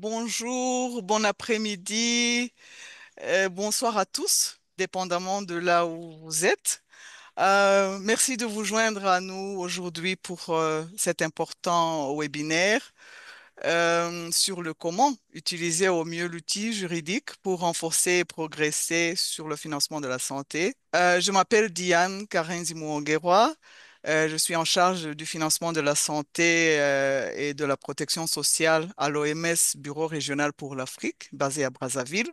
Bonjour, bon après-midi, bonsoir à tous, dépendamment de là où vous êtes. Merci de vous joindre à nous aujourd'hui pour cet important webinaire sur le comment utiliser au mieux l'outil juridique pour renforcer et progresser sur le financement de la santé. Je m'appelle Diane Karenzi-Muongerwa. Je suis en charge du financement de la santé et de la protection sociale à l'OMS Bureau régional pour l'Afrique, basé à Brazzaville.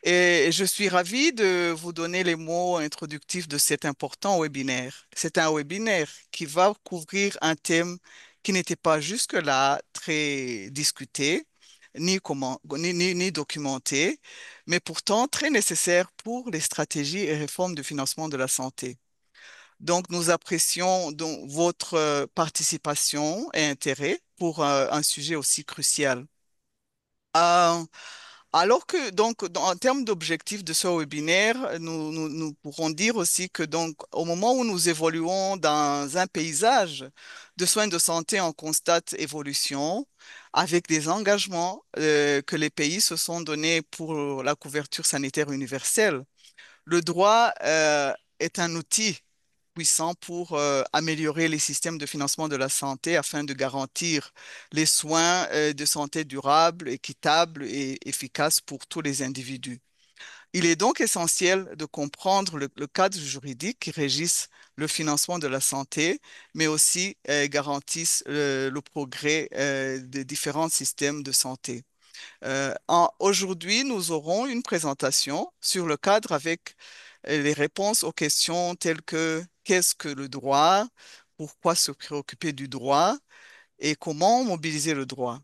Et je suis ravie de vous donner les mots introductifs de cet important webinaire. C'est un webinaire qui va couvrir un thème qui n'était pas jusque-là très discuté, ni documenté, mais pourtant très nécessaire pour les stratégies et réformes de financement de la santé. Donc, nous apprécions donc votre participation et intérêt pour un sujet aussi crucial. Euh, alors que, donc, en termes d'objectifs de ce webinaire, nous pourrons dire aussi que, donc, au moment où nous évoluons dans un paysage de soins de santé en constante évolution, avec des engagements que les pays se sont donnés pour la couverture sanitaire universelle, le droit est un outil puissant pour améliorer les systèmes de financement de la santé afin de garantir les soins de santé durables, équitables et efficaces pour tous les individus. Il est donc essentiel de comprendre le cadre juridique qui régisse le financement de la santé, mais aussi garantissent le progrès des différents systèmes de santé. Aujourd'hui, nous aurons une présentation sur le cadre avec les réponses aux questions telles que qu'est-ce que le droit, pourquoi se préoccuper du droit et comment mobiliser le droit.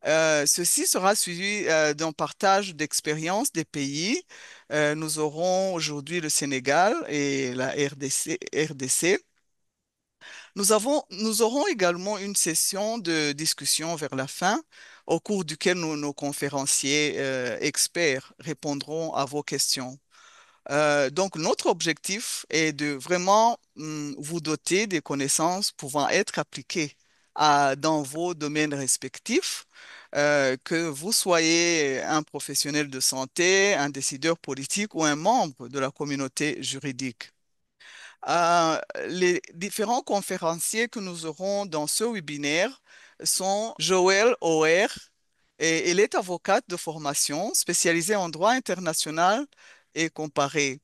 Ceci sera suivi d'un partage d'expériences des pays. Nous aurons aujourd'hui le Sénégal et la RDC. Nous aurons également une session de discussion vers la fin, au cours duquel nos conférenciers experts répondront à vos questions. Donc, notre objectif est de vraiment vous doter des connaissances pouvant être appliquées dans vos domaines respectifs, que vous soyez un professionnel de santé, un décideur politique ou un membre de la communauté juridique. Les différents conférenciers que nous aurons dans ce webinaire sont Joël Oer, et elle est avocate de formation spécialisée en droit international et comparé.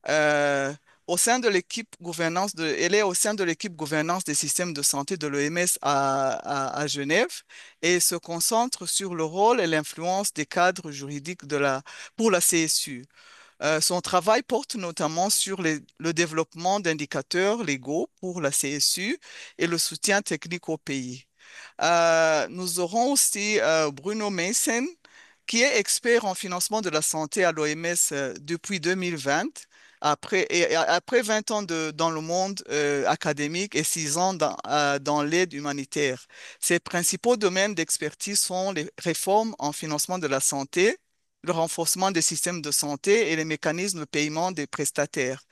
Euh, Au sein de l'équipe gouvernance elle est au sein de l'équipe gouvernance des systèmes de santé de l'OMS à Genève et se concentre sur le rôle et l'influence des cadres juridiques pour la CSU. Son travail porte notamment sur le développement d'indicateurs légaux pour la CSU et le soutien technique au pays. Nous aurons aussi Bruno Mason, qui est expert en financement de la santé à l'OMS depuis 2020, après 20 ans dans le monde académique et 6 ans dans l'aide humanitaire. Ses principaux domaines d'expertise sont les réformes en financement de la santé, le renforcement des systèmes de santé et les mécanismes de paiement des prestataires.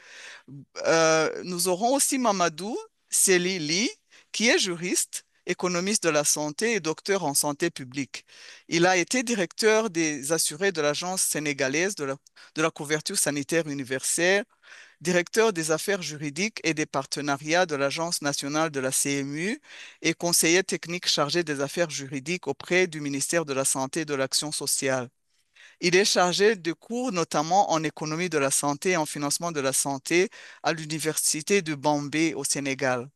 Nous aurons aussi Mamadou Selili, qui est juriste, économiste de la santé et docteur en santé publique. Il a été directeur des assurés de l'Agence sénégalaise de la couverture sanitaire universelle, directeur des affaires juridiques et des partenariats de l'Agence nationale de la CMU et conseiller technique chargé des affaires juridiques auprès du ministère de la Santé et de l'Action sociale. Il est chargé de cours notamment en économie de la santé et en financement de la santé à l'Université de Bombay au Sénégal.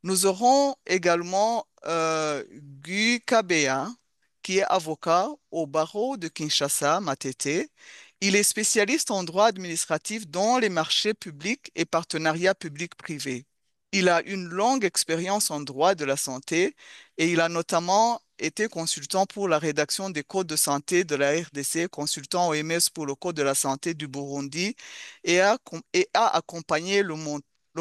Nous aurons également Guy Kabea, qui est avocat au barreau de Kinshasa, Matete. Il est spécialiste en droit administratif dans les marchés publics et partenariats publics-privés. Il a une longue expérience en droit de la santé et il a notamment été consultant pour la rédaction des codes de santé de la RDC, consultant OMS pour le code de la santé du Burundi et a accompagné le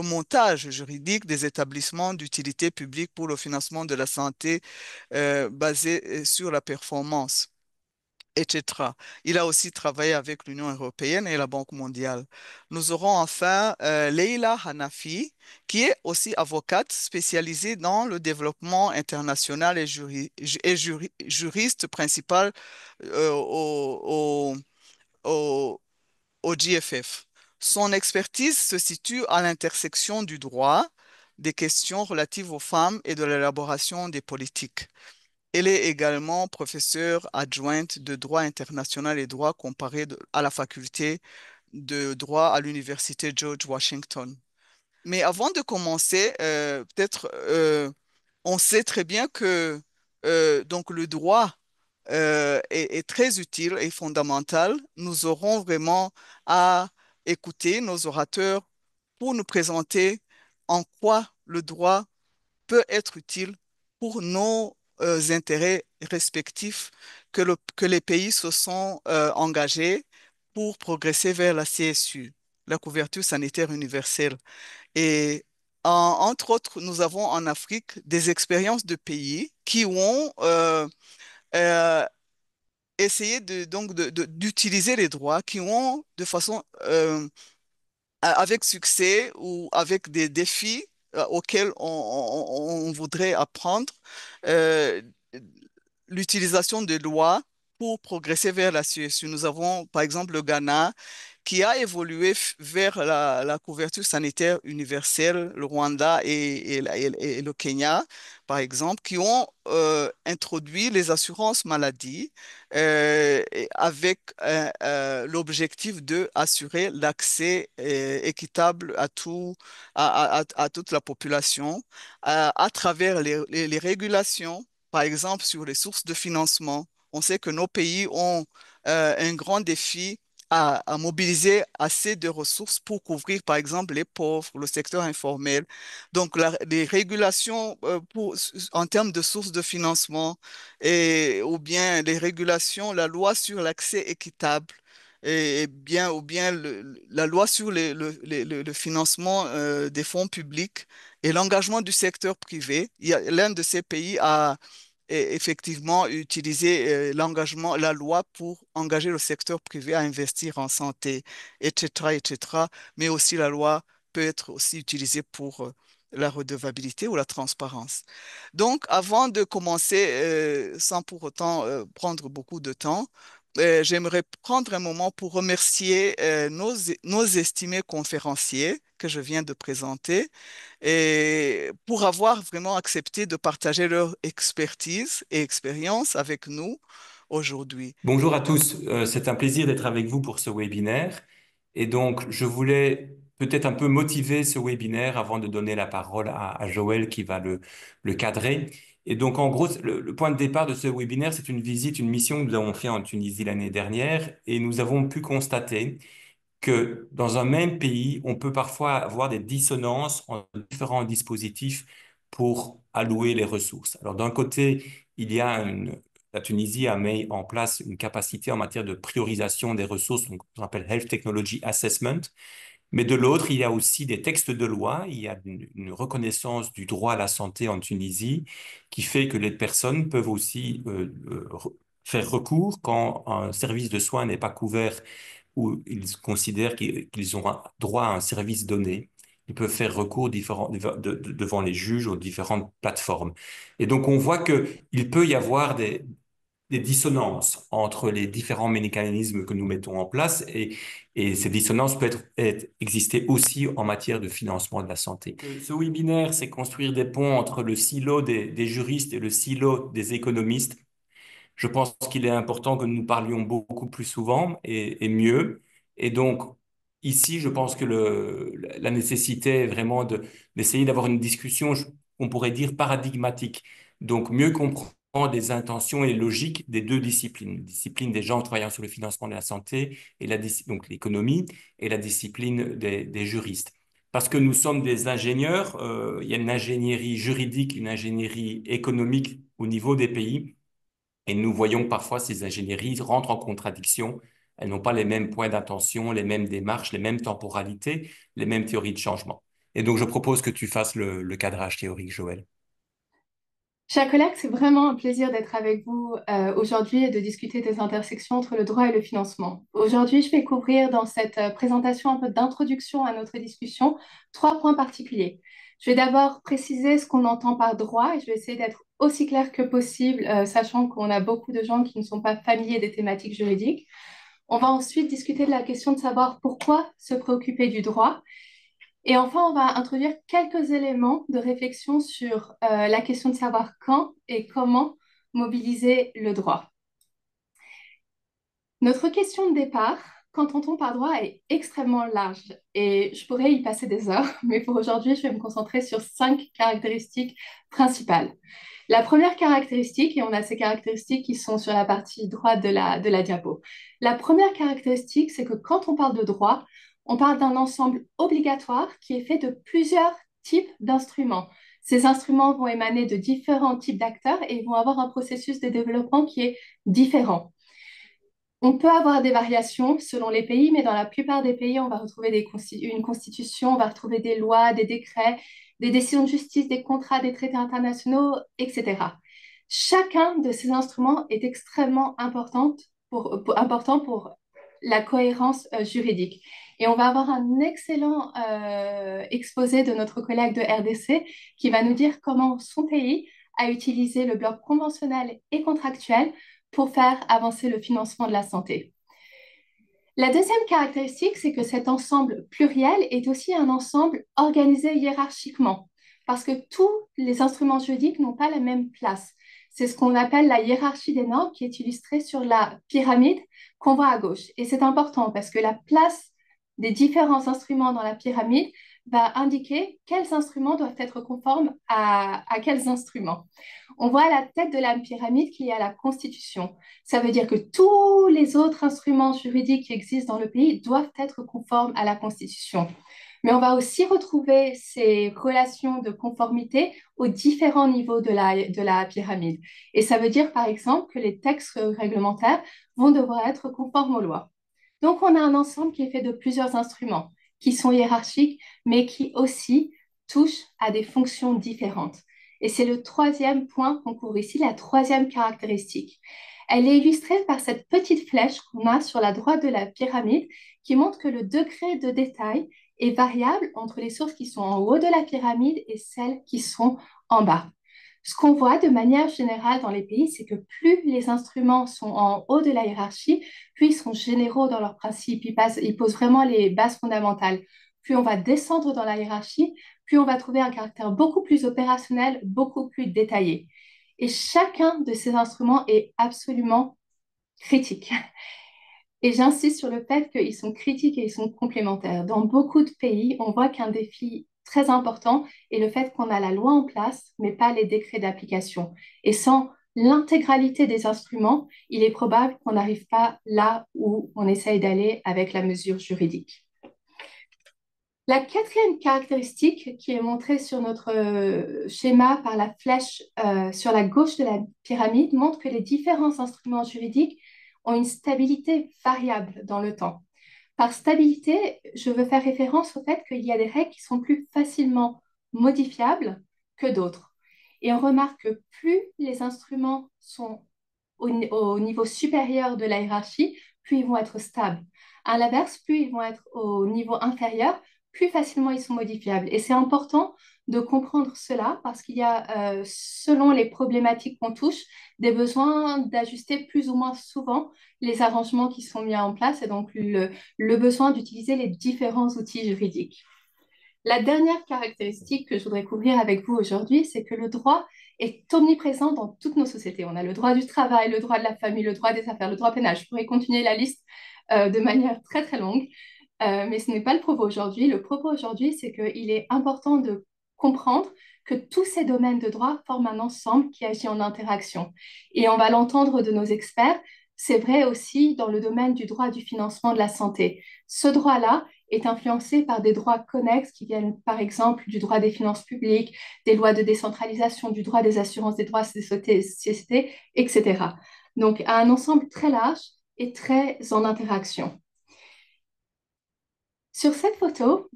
montage juridique des établissements d'utilité publique pour le financement de la santé basé sur la performance. etc. Il a aussi travaillé avec l'Union européenne et la Banque mondiale. Nous aurons enfin Leila Hanafi, qui est aussi avocate spécialisée dans le développement international et, juriste principal au, au GFF. Son expertise se situe à l'intersection du droit, des questions relatives aux femmes et de l'élaboration des politiques. Elle est également professeure adjointe de droit international et droit comparé à la faculté de droit à l'Université George Washington. Mais avant de commencer, peut-être on sait très bien que donc le droit est très utile et fondamental. Nous aurons vraiment à écouter nos orateurs pour nous présenter en quoi le droit peut être utile pour nos intérêts respectifs que les pays se sont engagés pour progresser vers la CSU, la couverture sanitaire universelle. Et entre autres, nous avons en Afrique des expériences de pays qui ont euh, essayé d'utiliser les droits, qui ont de façon avec succès ou avec des défis auxquels on voudrait apprendre euh, l'utilisation de lois pour progresser vers la Suisse. Nous avons par exemple le Ghana qui a évolué vers la couverture sanitaire universelle, le Rwanda et le Kenya, par exemple, qui ont introduit les assurances maladie et avec l'objectif de assurer l'accès équitable à à toute la population à travers les régulations, par exemple sur les sources de financement. On sait que nos pays ont un grand défi à mobiliser assez de ressources pour couvrir, par exemple, les pauvres, le secteur informel. Donc, les régulations en termes de sources de financement ou bien les régulations, la loi sur l'accès équitable et bien, ou bien la loi sur le financement des fonds publics et l'engagement du secteur privé. L'un de ces pays a effectivement utiliser l'engagement, la loi pour engager le secteur privé à investir en santé, etc., etc. Mais aussi la loi peut être aussi utilisée pour la redevabilité ou la transparence. Donc, avant de commencer, sans pour autant prendre beaucoup de temps, j'aimerais prendre un moment pour remercier nos estimés conférenciers que je viens de présenter et pour avoir vraiment accepté de partager leur expertise et expérience avec nous aujourd'hui. Bonjour à tous, c'est un plaisir d'être avec vous pour ce webinaire. Et donc, je voulais peut-être un peu motiver ce webinaire avant de donner la parole à Joël qui va le cadrer. Et donc, en gros, le point de départ de ce webinaire, c'est une visite, une mission que nous avons fait en Tunisie l'année dernière et nous avons pu constater que dans un même pays, on peut parfois avoir des dissonances entre différents dispositifs pour allouer les ressources. Alors d'un côté, il y a la Tunisie a mis en place une capacité en matière de priorisation des ressources, donc on appelle Health Technology Assessment, mais de l'autre, il y a aussi des textes de loi, il y a une reconnaissance du droit à la santé en Tunisie qui fait que les personnes peuvent aussi faire recours quand un service de soins n'est pas couvert ou ils considèrent qu'ils ont un droit à un service donné. Ils peuvent faire recours devant les juges aux différentes plateformes. Et donc, on voit qu'il peut y avoir des dissonances entre les différents mécanismes que nous mettons en place et ces dissonances peuvent exister aussi en matière de financement de la santé. Ce webinaire, c'est construire des ponts entre le silo des juristes et le silo des économistes. Je pense qu'il est important que nous parlions beaucoup plus souvent et mieux. Et donc, ici, je pense que la nécessité est vraiment d'essayer d'avoir une discussion, on pourrait dire, paradigmatique. Donc, mieux comprendre les intentions et les logiques des deux disciplines. La discipline des gens travaillant sur le financement de la santé, et donc l'économie, et la discipline des juristes. Parce que nous sommes des ingénieurs, il y a une ingénierie juridique, une ingénierie économique au niveau des pays. Et nous voyons que parfois ces ingénieries rentrent en contradiction. Elles n'ont pas les mêmes points d'attention, les mêmes démarches, les mêmes temporalités, les mêmes théories de changement. Et donc, je propose que tu fasses le cadrage théorique, Joël. Chers collègues, c'est vraiment un plaisir d'être avec vous aujourd'hui et de discuter des intersections entre le droit et le financement. Aujourd'hui, je vais couvrir dans cette présentation un peu d'introduction à notre discussion trois points particuliers. Je vais d'abord préciser ce qu'on entend par droit et je vais essayer d'être aussi clair que possible, sachant qu'on a beaucoup de gens qui ne sont pas familiers des thématiques juridiques. On va ensuite discuter de la question de savoir pourquoi se préoccuper du droit. Et enfin, on va introduire quelques éléments de réflexion sur la question de savoir quand et comment mobiliser le droit. Notre question de départ, quand on tombe par droit, est extrêmement large et je pourrais y passer des heures, mais pour aujourd'hui, je vais me concentrer sur cinq caractéristiques principales. La première caractéristique, et on a ces caractéristiques qui sont sur la partie droite de la diapo. La première caractéristique, c'est que quand on parle de droit, on parle d'un ensemble obligatoire qui est fait de plusieurs types d'instruments. Ces instruments vont émaner de différents types d'acteurs et vont avoir un processus de développement qui est différent. On peut avoir des variations selon les pays, mais dans la plupart des pays, on va retrouver une constitution, on va retrouver des lois, des décrets, des décisions de justice, des contrats, des traités internationaux, etc. Chacun de ces instruments est extrêmement important pour la cohérence juridique. Et on va avoir un excellent exposé de notre collègue de RDC qui va nous dire comment son pays a utilisé le bloc conventionnel et contractuel pour faire avancer le financement de la santé. La deuxième caractéristique, c'est que cet ensemble pluriel est aussi un ensemble organisé hiérarchiquement, parce que tous les instruments juridiques n'ont pas la même place. C'est ce qu'on appelle la hiérarchie des normes qui est illustrée sur la pyramide qu'on voit à gauche. Et c'est important parce que la place des différents instruments dans la pyramide va indiquer quels instruments doivent être conformes à quels instruments. On voit à la tête de la pyramide qu'il y a la Constitution. Ça veut dire que tous les autres instruments juridiques qui existent dans le pays doivent être conformes à la Constitution. Mais on va aussi retrouver ces relations de conformité aux différents niveaux de la pyramide. Et ça veut dire, par exemple, que les textes réglementaires vont devoir être conformes aux lois. Donc, on a un ensemble qui est fait de plusieurs instruments qui sont hiérarchiques, mais qui aussi touchent à des fonctions différentes. Et c'est le troisième point qu'on couvre ici, la troisième caractéristique. Elle est illustrée par cette petite flèche qu'on a sur la droite de la pyramide qui montre que le degré de détail est variable entre les sources qui sont en haut de la pyramide et celles qui sont en bas. Ce qu'on voit de manière générale dans les pays, c'est que plus les instruments sont en haut de la hiérarchie, plus ils sont généraux dans leurs principes, ils posent vraiment les bases fondamentales. Plus on va descendre dans la hiérarchie, plus on va trouver un caractère beaucoup plus opérationnel, beaucoup plus détaillé. Et chacun de ces instruments est absolument critique. Et j'insiste sur le fait qu'ils sont critiques et ils sont complémentaires. Dans beaucoup de pays, on voit qu'un défi très important est le fait qu'on a la loi en place, mais pas les décrets d'application. Et sans l'intégralité des instruments, il est probable qu'on n'arrive pas là où on essaye d'aller avec la mesure juridique. La quatrième caractéristique qui est montrée sur notre schéma par la flèche sur la gauche de la pyramide montre que les différents instruments juridiques ont une stabilité variable dans le temps. Par stabilité, je veux faire référence au fait qu'il y a des règles qui sont plus facilement modifiables que d'autres. Et on remarque que plus les instruments sont au niveau supérieur de la hiérarchie, plus ils vont être stables. À l'inverse, plus ils vont être au niveau inférieur, plus facilement ils sont modifiables. Et c'est important de comprendre cela parce qu'il y a, selon les problématiques qu'on touche, des besoins d'ajuster plus ou moins souvent les arrangements qui sont mis en place et donc le besoin d'utiliser les différents outils juridiques. La dernière caractéristique que je voudrais couvrir avec vous aujourd'hui, c'est que le droit est omniprésent dans toutes nos sociétés. On a le droit du travail, le droit de la famille, le droit des affaires, le droit pénal. Je pourrais continuer la liste de manière très très longue, mais ce n'est pas le propos aujourd'hui. Le propos aujourd'hui, c'est qu'il est important de comprendre que tous ces domaines de droit forment un ensemble qui agit en interaction. Et on va l'entendre de nos experts, c'est vrai aussi dans le domaine du droit du financement de la santé. Ce droit-là est influencé par des droits connexes qui viennent par exemple du droit des finances publiques, des lois de décentralisation, du droit des assurances, des droits des sociétés, etc. Donc un ensemble très large et très en interaction. Sur cette photo,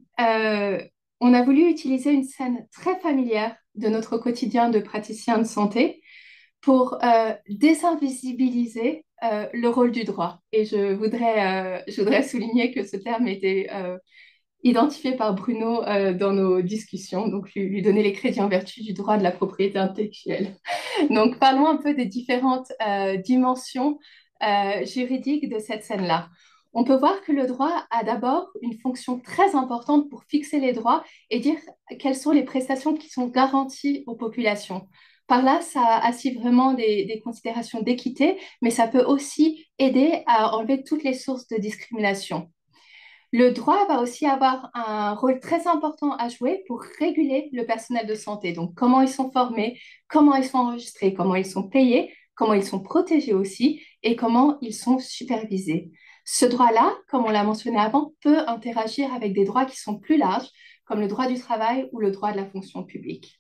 on a voulu utiliser une scène très familière de notre quotidien de praticien de santé pour désinvisibiliser le rôle du droit. Et je voudrais souligner que ce terme était identifié par Bruno dans nos discussions, donc lui donner les crédits en vertu du droit de la propriété intellectuelle. Donc parlons un peu des différentes dimensions juridiques de cette scène-là. On peut voir que le droit a d'abord une fonction très importante pour fixer les droits et dire quelles sont les prestations qui sont garanties aux populations. Par là, ça assit vraiment des considérations d'équité, mais ça peut aussi aider à enlever toutes les sources de discrimination. Le droit va aussi avoir un rôle très important à jouer pour réguler le personnel de santé. Donc, comment ils sont formés, comment ils sont enregistrés, comment ils sont payés, comment ils sont protégés aussi et comment ils sont supervisés. Ce droit-là, comme on l'a mentionné avant, peut interagir avec des droits qui sont plus larges, comme le droit du travail ou le droit de la fonction publique.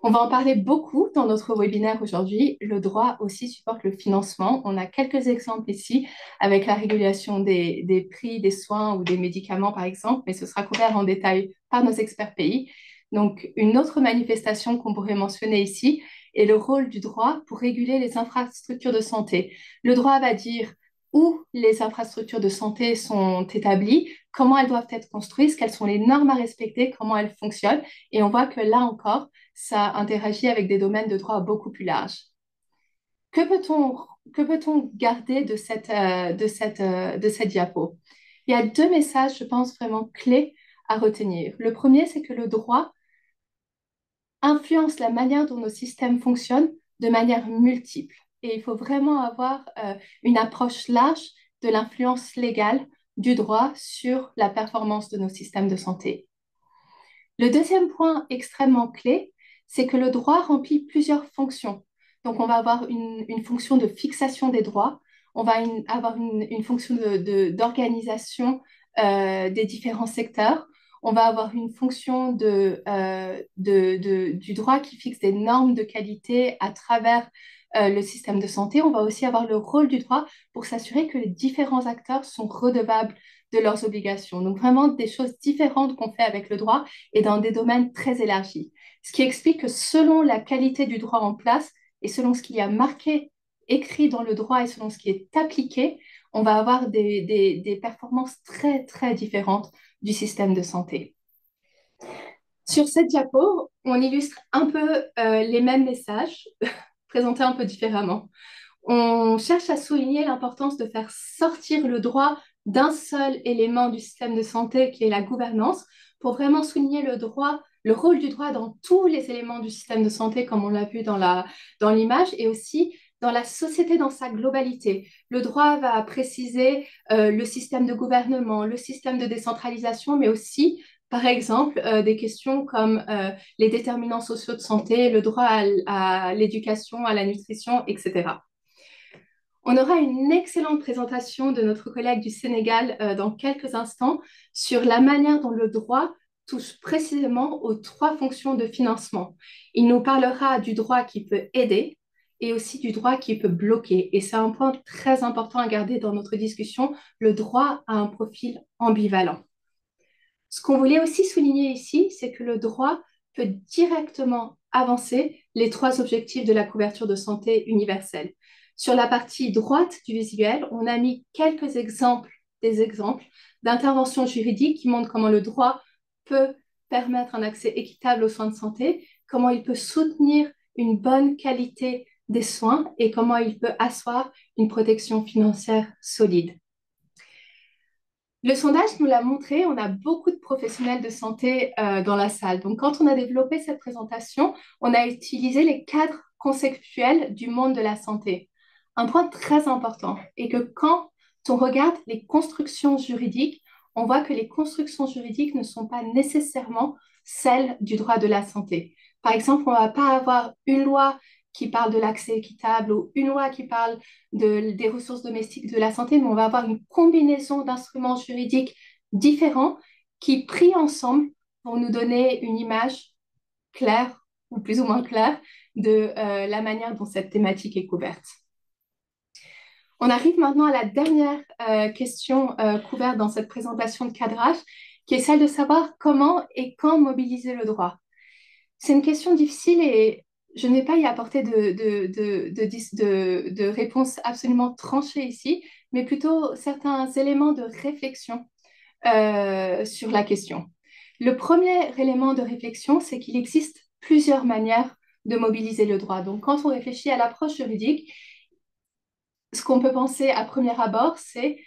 On va en parler beaucoup dans notre webinaire aujourd'hui. Le droit aussi supporte le financement. On a quelques exemples ici avec la régulation des prix des soins ou des médicaments, par exemple, mais ce sera couvert en détail par nos experts pays. Donc, une autre manifestation qu'on pourrait mentionner ici est le rôle du droit pour réguler les infrastructures de santé. Le droit va dire où les infrastructures de santé sont établies, comment elles doivent être construites, quelles sont les normes à respecter, comment elles fonctionnent. Et on voit que là encore, ça interagit avec des domaines de droit beaucoup plus larges. Que peut-on garder de cette diapo? Il y a deux messages, je pense, vraiment clés à retenir. Le premier, c'est que le droit influence la manière dont nos systèmes fonctionnent de manière multiple. Et il faut vraiment avoir une approche large de l'influence légale du droit sur la performance de nos systèmes de santé. Le deuxième point extrêmement clé, c'est que le droit remplit plusieurs fonctions. Donc, on va avoir une fonction de fixation des droits, on va avoir une fonction d'organisation des différents secteurs, on va avoir une fonction du droit qui fixe des normes de qualité à travers le système de santé. On va aussi avoir le rôle du droit pour s'assurer que les différents acteurs sont redevables de leurs obligations. Donc, vraiment des choses différentes qu'on fait avec le droit et dans des domaines très élargis. Ce qui explique que selon la qualité du droit en place et selon ce qu'il y a marqué, écrit dans le droit et selon ce qui est appliqué, on va avoir des performances très, très différentes du système de santé. Sur cette diapo, on illustre un peu les mêmes messages, présentés un peu différemment. On cherche à souligner l'importance de faire sortir le droit d'un seul élément du système de santé qui est la gouvernance, pour vraiment souligner le rôle du droit dans tous les éléments du système de santé, comme on l'a vu dans l'image, et aussi dans la société dans sa globalité. Le droit va préciser le système de gouvernement, le système de décentralisation, mais aussi, par exemple, des questions comme les déterminants sociaux de santé, le droit à l'éducation, à la nutrition, etc. On aura une excellente présentation de notre collègue du Sénégal dans quelques instants sur la manière dont le droit touche précisément aux trois fonctions de financement. Il nous parlera du droit qui peut aider et aussi du droit qui peut bloquer. Et c'est un point très important à garder dans notre discussion. Le droit a un profil ambivalent. Ce qu'on voulait aussi souligner ici, c'est que le droit peut directement avancer les trois objectifs de la couverture de santé universelle. Sur la partie droite du visuel, on a mis quelques exemples, des exemples d'interventions juridiques qui montrent comment le droit peut permettre un accès équitable aux soins de santé, comment il peut soutenir une bonne qualité des soins et comment il peut asseoir une protection financière solide. Le sondage nous l'a montré, on a beaucoup de professionnels de santé dans la salle. Donc, quand on a développé cette présentation, on a utilisé les cadres conceptuels du monde de la santé. Un point très important est que quand on regarde les constructions juridiques, on voit que les constructions juridiques ne sont pas nécessairement celles du droit de la santé. Par exemple, on ne va pas avoir une loi qui parle de l'accès équitable ou une loi qui parle des ressources domestiques de la santé, mais on va avoir une combinaison d'instruments juridiques différents qui, pris ensemble, vont nous donner une image claire ou plus ou moins claire de la manière dont cette thématique est couverte. On arrive maintenant à la dernière question couverte dans cette présentation de cadrage qui est celle de savoir comment et quand mobiliser le droit. C'est une question difficile et je ne vais pas y apporter de réponse absolument tranchée ici, mais plutôt certains éléments de réflexion sur la question. Le premier élément de réflexion, c'est qu'il existe plusieurs manières de mobiliser le droit. Donc, quand on réfléchit à l'approche juridique, ce qu'on peut penser à premier abord, c'est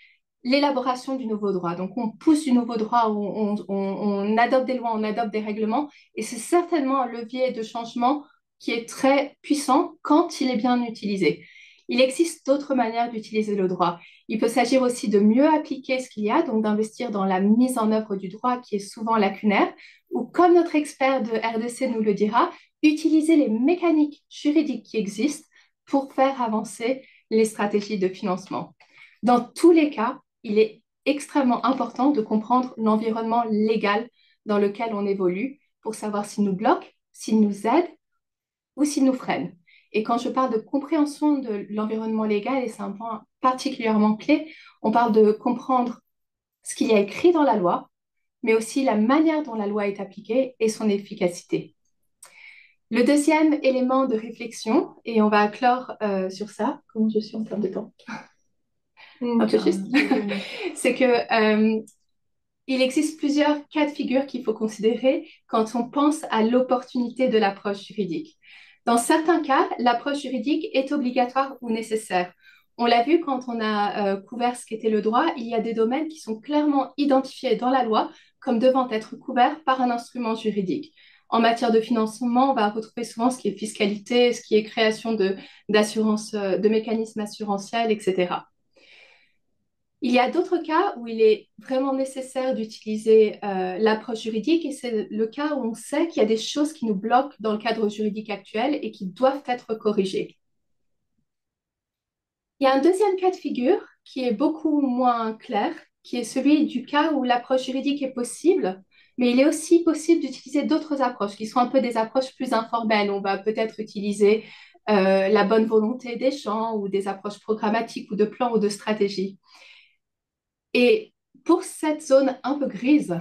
l'élaboration du nouveau droit. Donc, on pousse du nouveau droit, on adopte des lois, on adopte des règlements, et c'est certainement un levier de changement qui est très puissant quand il est bien utilisé. Il existe d'autres manières d'utiliser le droit. Il peut s'agir aussi de mieux appliquer ce qu'il y a, donc d'investir dans la mise en œuvre du droit qui est souvent lacunaire, ou comme notre expert de RDC nous le dira, utiliser les mécaniques juridiques qui existent pour faire avancer les stratégies de financement. Dans tous les cas, il est extrêmement important de comprendre l'environnement légal dans lequel on évolue pour savoir s'il nous bloque, s'il nous aide ou s'il nous freine. Et quand je parle de compréhension de l'environnement légal, et c'est un point particulièrement clé, on parle de comprendre ce qu'il y a écrit dans la loi, mais aussi la manière dont la loi est appliquée et son efficacité. Le deuxième élément de réflexion, et on va clore sur ça, comment je suis en termes de temps? Un peu juste, c'est que il existe plusieurs cas de figure qu'il faut considérer quand on pense à l'opportunité de l'approche juridique. Dans certains cas, l'approche juridique est obligatoire ou nécessaire. On l'a vu quand on a couvert ce qu'était le droit, il y a des domaines qui sont clairement identifiés dans la loi comme devant être couverts par un instrument juridique. En matière de financement, on va retrouver souvent ce qui est fiscalité, ce qui est création d'assurance, de mécanismes assurantiels, etc. Il y a d'autres cas où il est vraiment nécessaire d'utiliser l'approche juridique et c'est le cas où on sait qu'il y a des choses qui nous bloquent dans le cadre juridique actuel et qui doivent être corrigées. Il y a un deuxième cas de figure qui est beaucoup moins clair, qui est celui du cas où l'approche juridique est possible, mais il est aussi possible d'utiliser d'autres approches qui sont un peu des approches plus informelles. On va peut-être utiliser la bonne volonté des gens ou des approches programmatiques ou de plans ou de stratégies. Et pour cette zone un peu grise,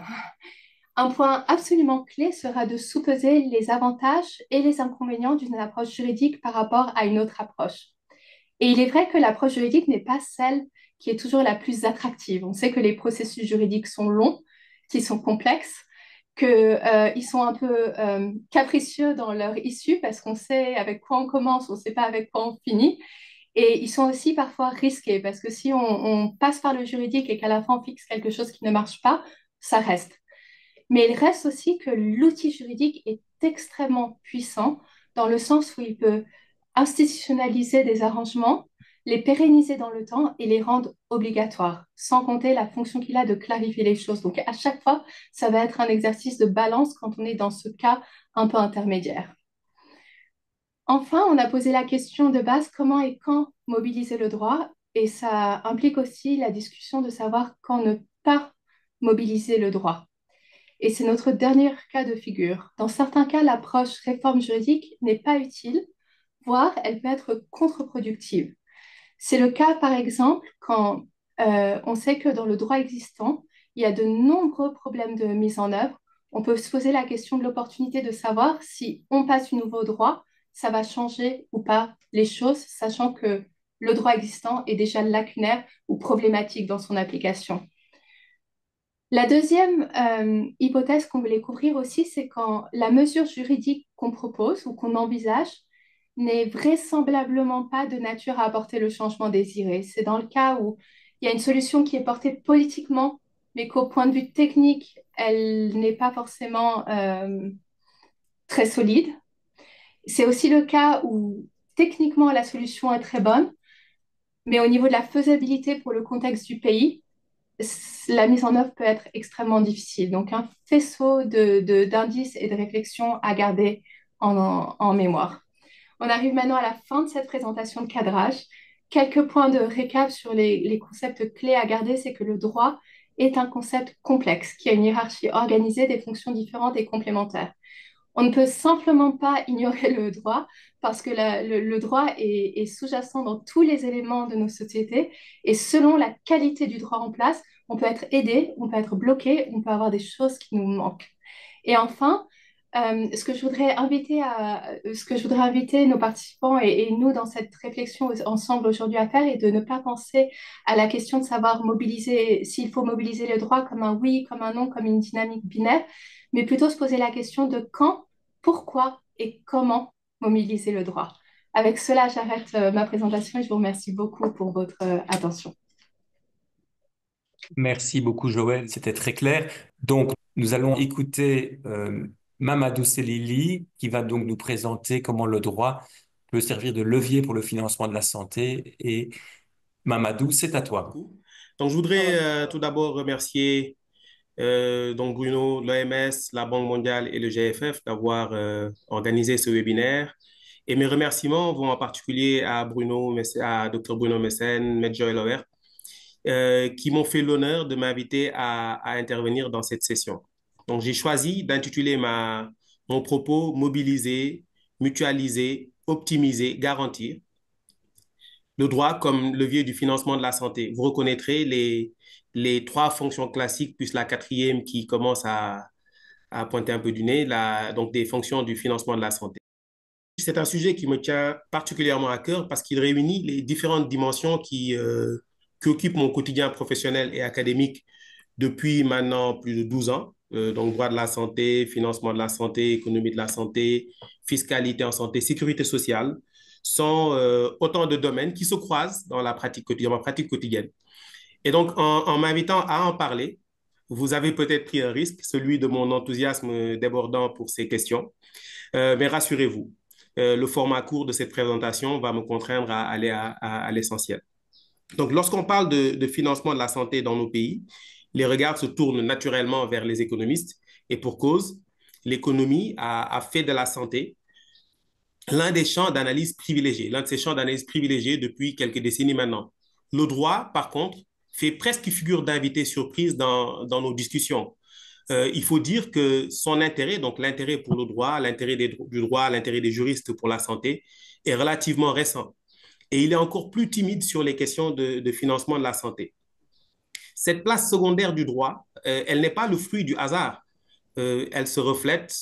un point absolument clé sera de sous-peser les avantages et les inconvénients d'une approche juridique par rapport à une autre approche. Et il est vrai que l'approche juridique n'est pas celle qui est toujours la plus attractive. On sait que les processus juridiques sont longs, qu'ils sont complexes, qu'ils sont un peu capricieux dans leur issue parce qu'on sait avec quoi on commence, on ne sait pas avec quoi on finit. Et ils sont aussi parfois risqués parce que si on passe par le juridique et qu'à la fin on fixe quelque chose qui ne marche pas, ça reste. Mais il reste aussi que l'outil juridique est extrêmement puissant dans le sens où il peut institutionnaliser des arrangements, les pérenniser dans le temps et les rendre obligatoires, sans compter la fonction qu'il a de clarifier les choses. Donc à chaque fois, ça va être un exercice de balance quand on est dans ce cas un peu intermédiaire. Enfin, on a posé la question de base, comment et quand mobiliser le droit? Et ça implique aussi la discussion de savoir quand ne pas mobiliser le droit. Et c'est notre dernier cas de figure. Dans certains cas, l'approche réforme juridique n'est pas utile, voire elle peut être contre-productive. C'est le cas, par exemple, quand on sait que dans le droit existant, il y a de nombreux problèmes de mise en œuvre. On peut se poser la question de l'opportunité de savoir si on passe du nouveau droit, ça va changer ou pas les choses, sachant que le droit existant est déjà lacunaire ou problématique dans son application. La deuxième hypothèse qu'on voulait couvrir aussi, c'est quand la mesure juridique qu'on propose ou qu'on envisage n'est vraisemblablement pas de nature à apporter le changement désiré. C'est dans le cas où il y a une solution qui est portée politiquement, mais qu'au point de vue technique, elle n'est pas forcément très solide. C'est aussi le cas où techniquement la solution est très bonne, mais au niveau de la faisabilité pour le contexte du pays, la mise en œuvre peut être extrêmement difficile. Donc, un faisceau d'indices et de réflexions à garder en mémoire. On arrive maintenant à la fin de cette présentation de cadrage. Quelques points de récap sur les concepts clés à garder, c'est que le droit est un concept complexe qui a une hiérarchie organisée, des fonctions différentes et complémentaires. On ne peut simplement pas ignorer le droit parce que le droit est sous-jacent dans tous les éléments de nos sociétés et selon la qualité du droit en place, on peut être aidé, on peut être bloqué, on peut avoir des choses qui nous manquent. Et enfin, ce que je voudrais inviter nos participants et nous dans cette réflexion ensemble aujourd'hui à faire est de ne pas penser à la question de savoir mobiliser, s'il faut mobiliser le droit comme un oui, comme un non, comme une dynamique binaire, mais plutôt se poser la question de quand, pourquoi et comment mobiliser le droit. Avec cela, j'arrête ma présentation et je vous remercie beaucoup pour votre attention. Merci beaucoup, Joël. C'était très clair. Donc, nous allons écouter Mamadou Selili qui va donc nous présenter comment le droit peut servir de levier pour le financement de la santé. Et Mamadou, c'est à toi. Donc, je voudrais tout d'abord remercier donc Bruno, l'OMS, la Banque mondiale et le GFF d'avoir organisé ce webinaire. Et mes remerciements vont en particulier à à Dr Bruno Messen, Maître Joël Ower, qui m'ont fait l'honneur de m'inviter à intervenir dans cette session. Donc, j'ai choisi d'intituler mon propos Mobiliser, mutualiser, optimiser, garantir le droit comme levier du financement de la santé. Vous reconnaîtrez les trois fonctions classiques, plus la quatrième qui commence à pointer un peu du nez, donc des fonctions du financement de la santé. C'est un sujet qui me tient particulièrement à cœur parce qu'il réunit les différentes dimensions qui occupent mon quotidien professionnel et académique depuis maintenant plus de 12 ans. Donc, droit de la santé, financement de la santé, économie de la santé, fiscalité en santé, sécurité sociale sont autant de domaines qui se croisent dans ma pratique quotidienne. Et donc, en m'invitant à en parler, vous avez peut-être pris un risque, celui de mon enthousiasme débordant pour ces questions. Mais rassurez-vous, le format court de cette présentation va me contraindre à aller à l'essentiel. Donc, lorsqu'on parle de financement de la santé dans nos pays, les regards se tournent naturellement vers les économistes et pour cause, l'économie a fait de la santé l'un des champs d'analyse privilégiés, l'un de ces champs d'analyse privilégiés depuis quelques décennies maintenant. Le droit, par contre, fait presque figure d'invité surprise dans nos discussions. Il faut dire que son intérêt, donc l'intérêt pour le droit, du droit, l'intérêt des juristes pour la santé, est relativement récent. Et il est encore plus timide sur les questions de financement de la santé. Cette place secondaire du droit, elle n'est pas le fruit du hasard. Elle se reflète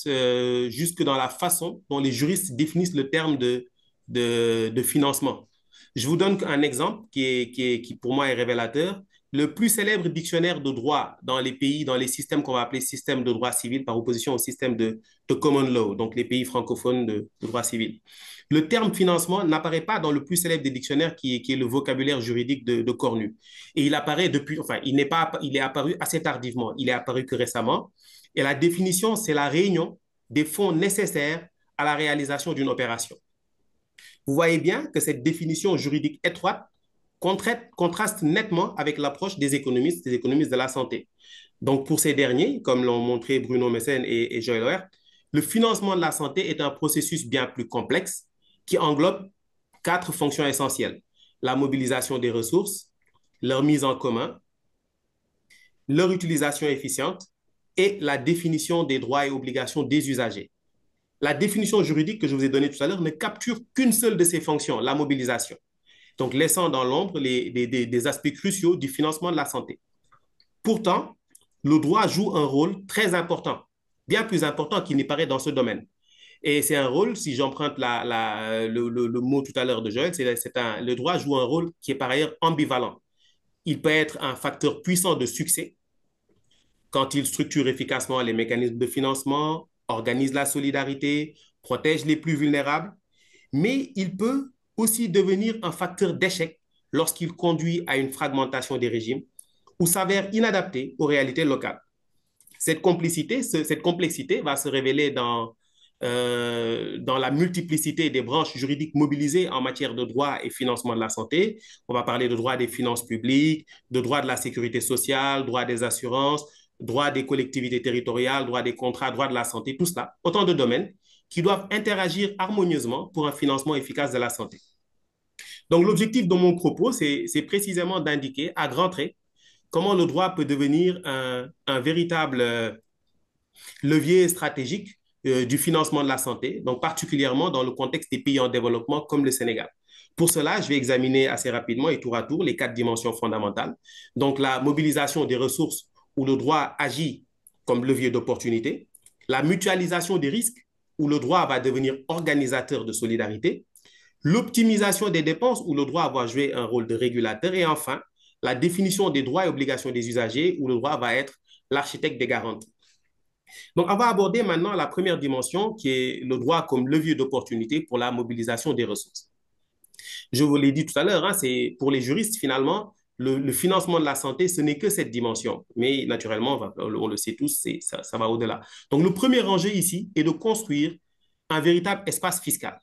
jusque dans la façon dont les juristes définissent le terme de financement. Je vous donne un exemple qui pour moi est révélateur. Le plus célèbre dictionnaire de droit dans les pays, dans les systèmes qu'on va appeler systèmes de droit civil par opposition au système de common law, donc les pays francophones de droit civil. Le terme financement n'apparaît pas dans le plus célèbre des dictionnaires qui est le vocabulaire juridique de Cornu. Et il apparaît depuis, enfin, il est apparu assez tardivement. Il est apparu que récemment. Et la définition, c'est la réunion des fonds nécessaires à la réalisation d'une opération. Vous voyez bien que cette définition juridique étroite contraste nettement avec l'approche des économistes de la santé. Donc, pour ces derniers, comme l'ont montré Bruno Messen et Joël Oher, le financement de la santé est un processus bien plus complexe qui englobe quatre fonctions essentielles. La mobilisation des ressources, leur mise en commun, leur utilisation efficiente et la définition des droits et obligations des usagers. La définition juridique que je vous ai donnée tout à l'heure ne capture qu'une seule de ces fonctions, la mobilisation. Donc, laissant dans l'ombre des aspects cruciaux du financement de la santé. Pourtant, le droit joue un rôle très important, bien plus important qu'il n'y paraît dans ce domaine. Et c'est un rôle, si j'emprunte le mot tout à l'heure de Joël, le droit joue un rôle qui est par ailleurs ambivalent. Il peut être un facteur puissant de succès quand il structure efficacement les mécanismes de financement, organise la solidarité, protège les plus vulnérables, mais il peut aussi devenir un facteur d'échec lorsqu'il conduit à une fragmentation des régimes ou s'avère inadapté aux réalités locales. Cette complexité va se révéler dans la multiplicité des branches juridiques mobilisées en matière de droit et financement de la santé. On va parler de droit des finances publiques, de droit de la sécurité sociale, droit des assurances, droit des collectivités territoriales, droit des contrats, droit de la santé, tout cela, autant de domaines qui doivent interagir harmonieusement pour un financement efficace de la santé. Donc, l'objectif de mon propos, c'est précisément d'indiquer à grands traits comment le droit peut devenir un véritable levier stratégique du financement de la santé, donc particulièrement dans le contexte des pays en développement comme le Sénégal. Pour cela, je vais examiner assez rapidement et tour à tour les 4 dimensions fondamentales. Donc, la mobilisation des ressources où le droit agit comme levier d'opportunité, la mutualisation des risques où le droit va devenir organisateur de solidarité, l'optimisation des dépenses où le droit va jouer un rôle de régulateur et enfin, la définition des droits et obligations des usagers où le droit va être l'architecte des garanties. Donc, on va aborder maintenant la première dimension qui est le droit comme levier d'opportunité pour la mobilisation des ressources. Je vous l'ai dit tout à l'heure, hein, c'est pour les juristes, finalement, le financement de la santé, ce n'est que cette dimension. Mais naturellement, on le sait tous, ça va au-delà. Donc, le premier enjeu ici est de construire un véritable espace fiscal.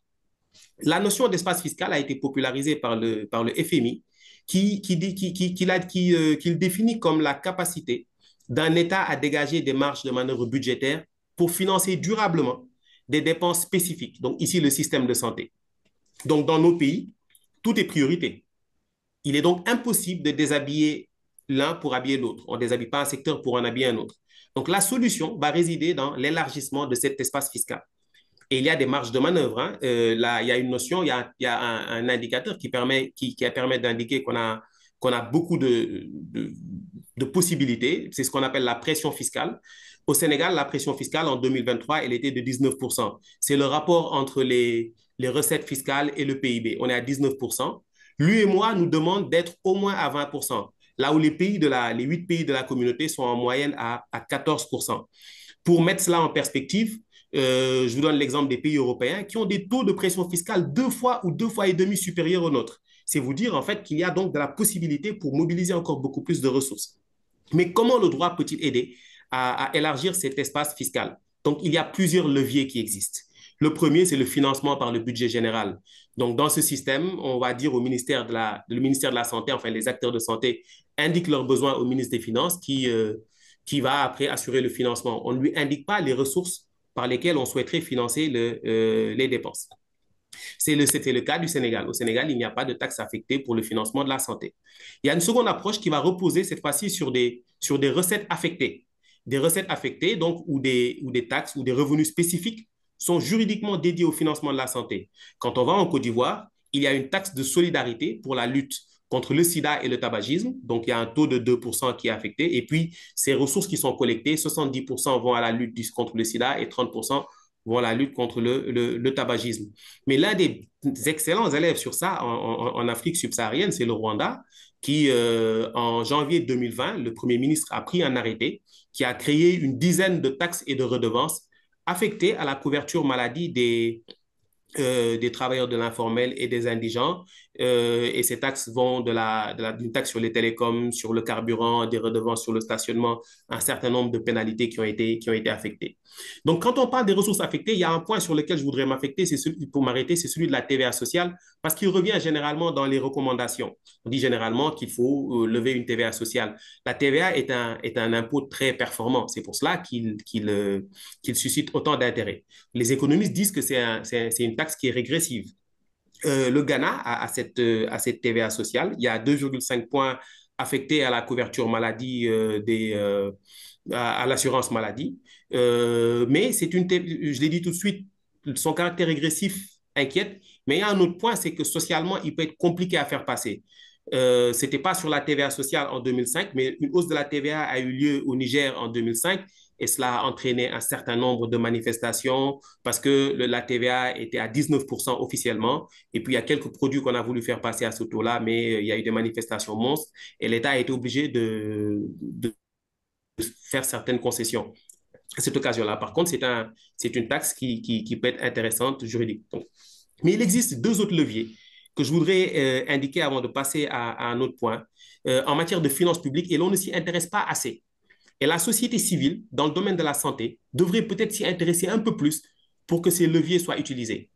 La notion d'espace fiscal a été popularisée par le FMI, qui le définit comme la capacité d'un État à dégager des marges de manœuvre budgétaires pour financer durablement des dépenses spécifiques. Donc, ici, le système de santé. Donc, dans nos pays, tout est priorité. Il est donc impossible de déshabiller l'un pour habiller l'autre. On ne déshabille pas un secteur pour en habiller un autre. Donc, la solution va résider dans l'élargissement de cet espace fiscal. Et il y a des marges de manœuvre. Hein. Là, il y a une notion, il y a un indicateur qui permet d'indiquer qu'on a beaucoup de possibilités. C'est ce qu'on appelle la pression fiscale. Au Sénégal, la pression fiscale en 2023, elle était de 19%. C'est le rapport entre les recettes fiscales et le PIB. On est à 19%. L'UEMOA nous demande d'être au moins à 20%, là où les 8 pays de la communauté sont en moyenne à 14%. Pour mettre cela en perspective, je vous donne l'exemple des pays européens qui ont des taux de pression fiscale 2 fois ou 2 fois et demi supérieurs aux nôtres. C'est vous dire en fait qu'il y a donc de la possibilité pour mobiliser encore beaucoup plus de ressources. Mais comment le droit peut-il aider à élargir cet espace fiscal? Donc, il y a plusieurs leviers qui existent. Le premier, c'est le financement par le budget général. Donc, dans ce système, on va dire au ministère le ministère de la Santé, enfin les acteurs de santé, indiquent leurs besoins au ministre des Finances qui va après assurer le financement. On ne lui indique pas les ressources par lesquelles on souhaiterait financer les dépenses. C'était le cas du Sénégal. Au Sénégal, il n'y a pas de taxe affectée pour le financement de la santé. Il y a une seconde approche qui va reposer cette fois-ci sur des recettes affectées. Des recettes affectées, donc, ou des taxes ou des revenus spécifiques sont juridiquement dédiés au financement de la santé. Quand on va en Côte d'Ivoire, il y a une taxe de solidarité pour la lutte contre le sida et le tabagisme. Donc, il y a un taux de 2% qui est affecté. Et puis, ces ressources qui sont collectées, 70% vont à la lutte contre le sida et 30% vont à la lutte contre le tabagisme. Mais l'un des excellents élèves sur ça en Afrique subsaharienne, c'est le Rwanda, qui, en janvier 2020, le Premier ministre a pris un arrêté qui a créé une dizaine de taxes et de redevances affectées à la couverture maladie des travailleurs de l'informel et des indigents. Et ces taxes vont d'une taxe sur les télécoms, sur le carburant, des redevances sur le stationnement, un certain nombre de pénalités qui ont été affectées. Donc, quand on parle des ressources affectées, il y a un point sur lequel je voudrais m'arrêter, c'est celui de la TVA sociale, parce qu'il revient généralement dans les recommandations. On dit généralement qu'il faut lever une TVA sociale. La TVA est un impôt très performant. C'est pour cela qu'il suscite autant d'intérêt. Les économistes disent que c'est une taxe qui est régressive. Le Ghana a cette TVA sociale. Il y a 2,5 points affectés à la couverture maladie à l'assurance maladie. Mais je l'ai dit tout de suite, son caractère régressif inquiète. Mais il y a un autre point, c'est que socialement, il peut être compliqué à faire passer. Ce n'était pas sur la TVA sociale en 2005, mais une hausse de la TVA a eu lieu au Niger en 2005 et cela a entraîné un certain nombre de manifestations parce que la TVA était à 19% officiellement. Et puis, il y a quelques produits qu'on a voulu faire passer à ce taux-là, mais il y a eu des manifestations monstres et l'État a été obligé de faire certaines concessions. À cette occasion-là, par contre, c'est une taxe qui peut être intéressante juridiquement. Mais il existe 2 autres leviers que je voudrais indiquer avant de passer à un autre point en matière de finances publiques et l'on ne s'y intéresse pas assez. Et la société civile, dans le domaine de la santé, devrait peut-être s'y intéresser un peu plus pour que ces leviers soient utilisés.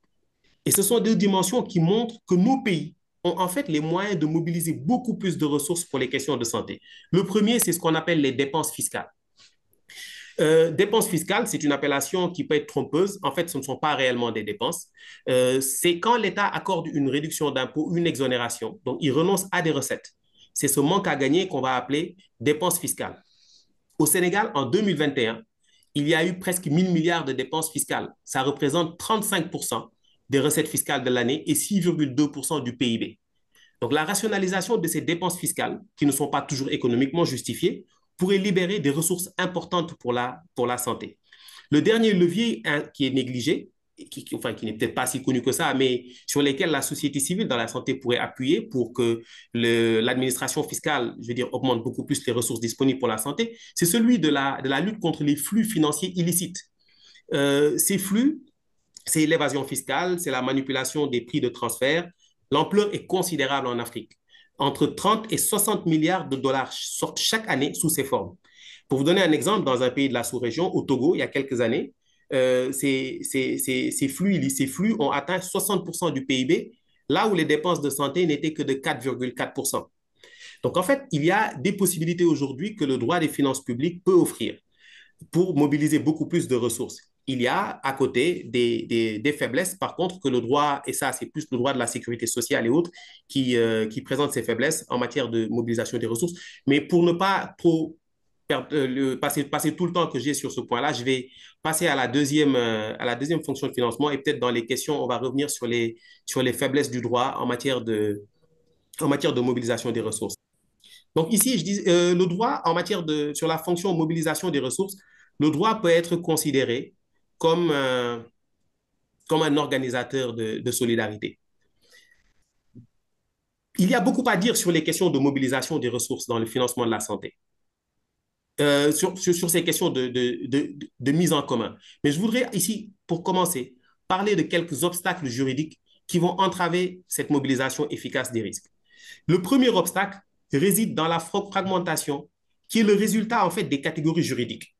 Et ce sont 2 dimensions qui montrent que nos pays ont en fait les moyens de mobiliser beaucoup plus de ressources pour les questions de santé. Le premier, c'est ce qu'on appelle les dépenses fiscales. Dépenses fiscales, c'est une appellation qui peut être trompeuse. En fait, ce ne sont pas réellement des dépenses. C'est quand l'État accorde une réduction d'impôt, une exonération. Donc, il renonce à des recettes. C'est ce manque à gagner qu'on va appeler dépenses fiscales. Au Sénégal, en 2021, il y a eu presque 1 000 milliards de dépenses fiscales. Ça représente 35% des recettes fiscales de l'année et 6,2% du PIB. Donc, la rationalisation de ces dépenses fiscales, qui ne sont pas toujours économiquement justifiées, pourrait libérer des ressources importantes pour la santé. Le dernier levier qui est négligé, qui n'est peut-être pas si connu que ça, mais sur lesquels la société civile dans la santé pourrait appuyer pour que l'administration fiscale, je veux dire, augmente beaucoup plus les ressources disponibles pour la santé, c'est celui de la lutte contre les flux financiers illicites. Ces flux, c'est l'évasion fiscale, c'est la manipulation des prix de transfert. L'ampleur est considérable en Afrique. Entre 30 et 60 milliards de dollars sortent chaque année sous ces formes. Pour vous donner un exemple, dans un pays de la sous-région, au Togo, il y a quelques années, ces flux ont atteint 60% du PIB, là où les dépenses de santé n'étaient que de 4,4%. Donc, en fait, il y a des possibilités aujourd'hui que le droit des finances publiques peut offrir pour mobiliser beaucoup plus de ressources. Il y a à côté des faiblesses, par contre, que le droit, et ça c'est plus le droit de la sécurité sociale et autres, qui présente ces faiblesses en matière de mobilisation des ressources. Mais pour ne pas trop passer tout le temps que j'ai sur ce point-là, je vais passer à à la deuxième fonction de financement et peut-être dans les questions, on va revenir sur sur les faiblesses du droit en matière de mobilisation des ressources. Donc ici, je dis, le droit sur la fonction mobilisation des ressources, le droit peut être considéré comme, comme un organisateur de solidarité. Il y a beaucoup à dire sur les questions de mobilisation des ressources dans le financement de la santé, sur ces questions de mise en commun. Mais je voudrais ici, pour commencer, parler de quelques obstacles juridiques qui vont entraver cette mobilisation efficace des risques. Le premier obstacle réside dans la fragmentation, qui est le résultat en fait des catégories juridiques.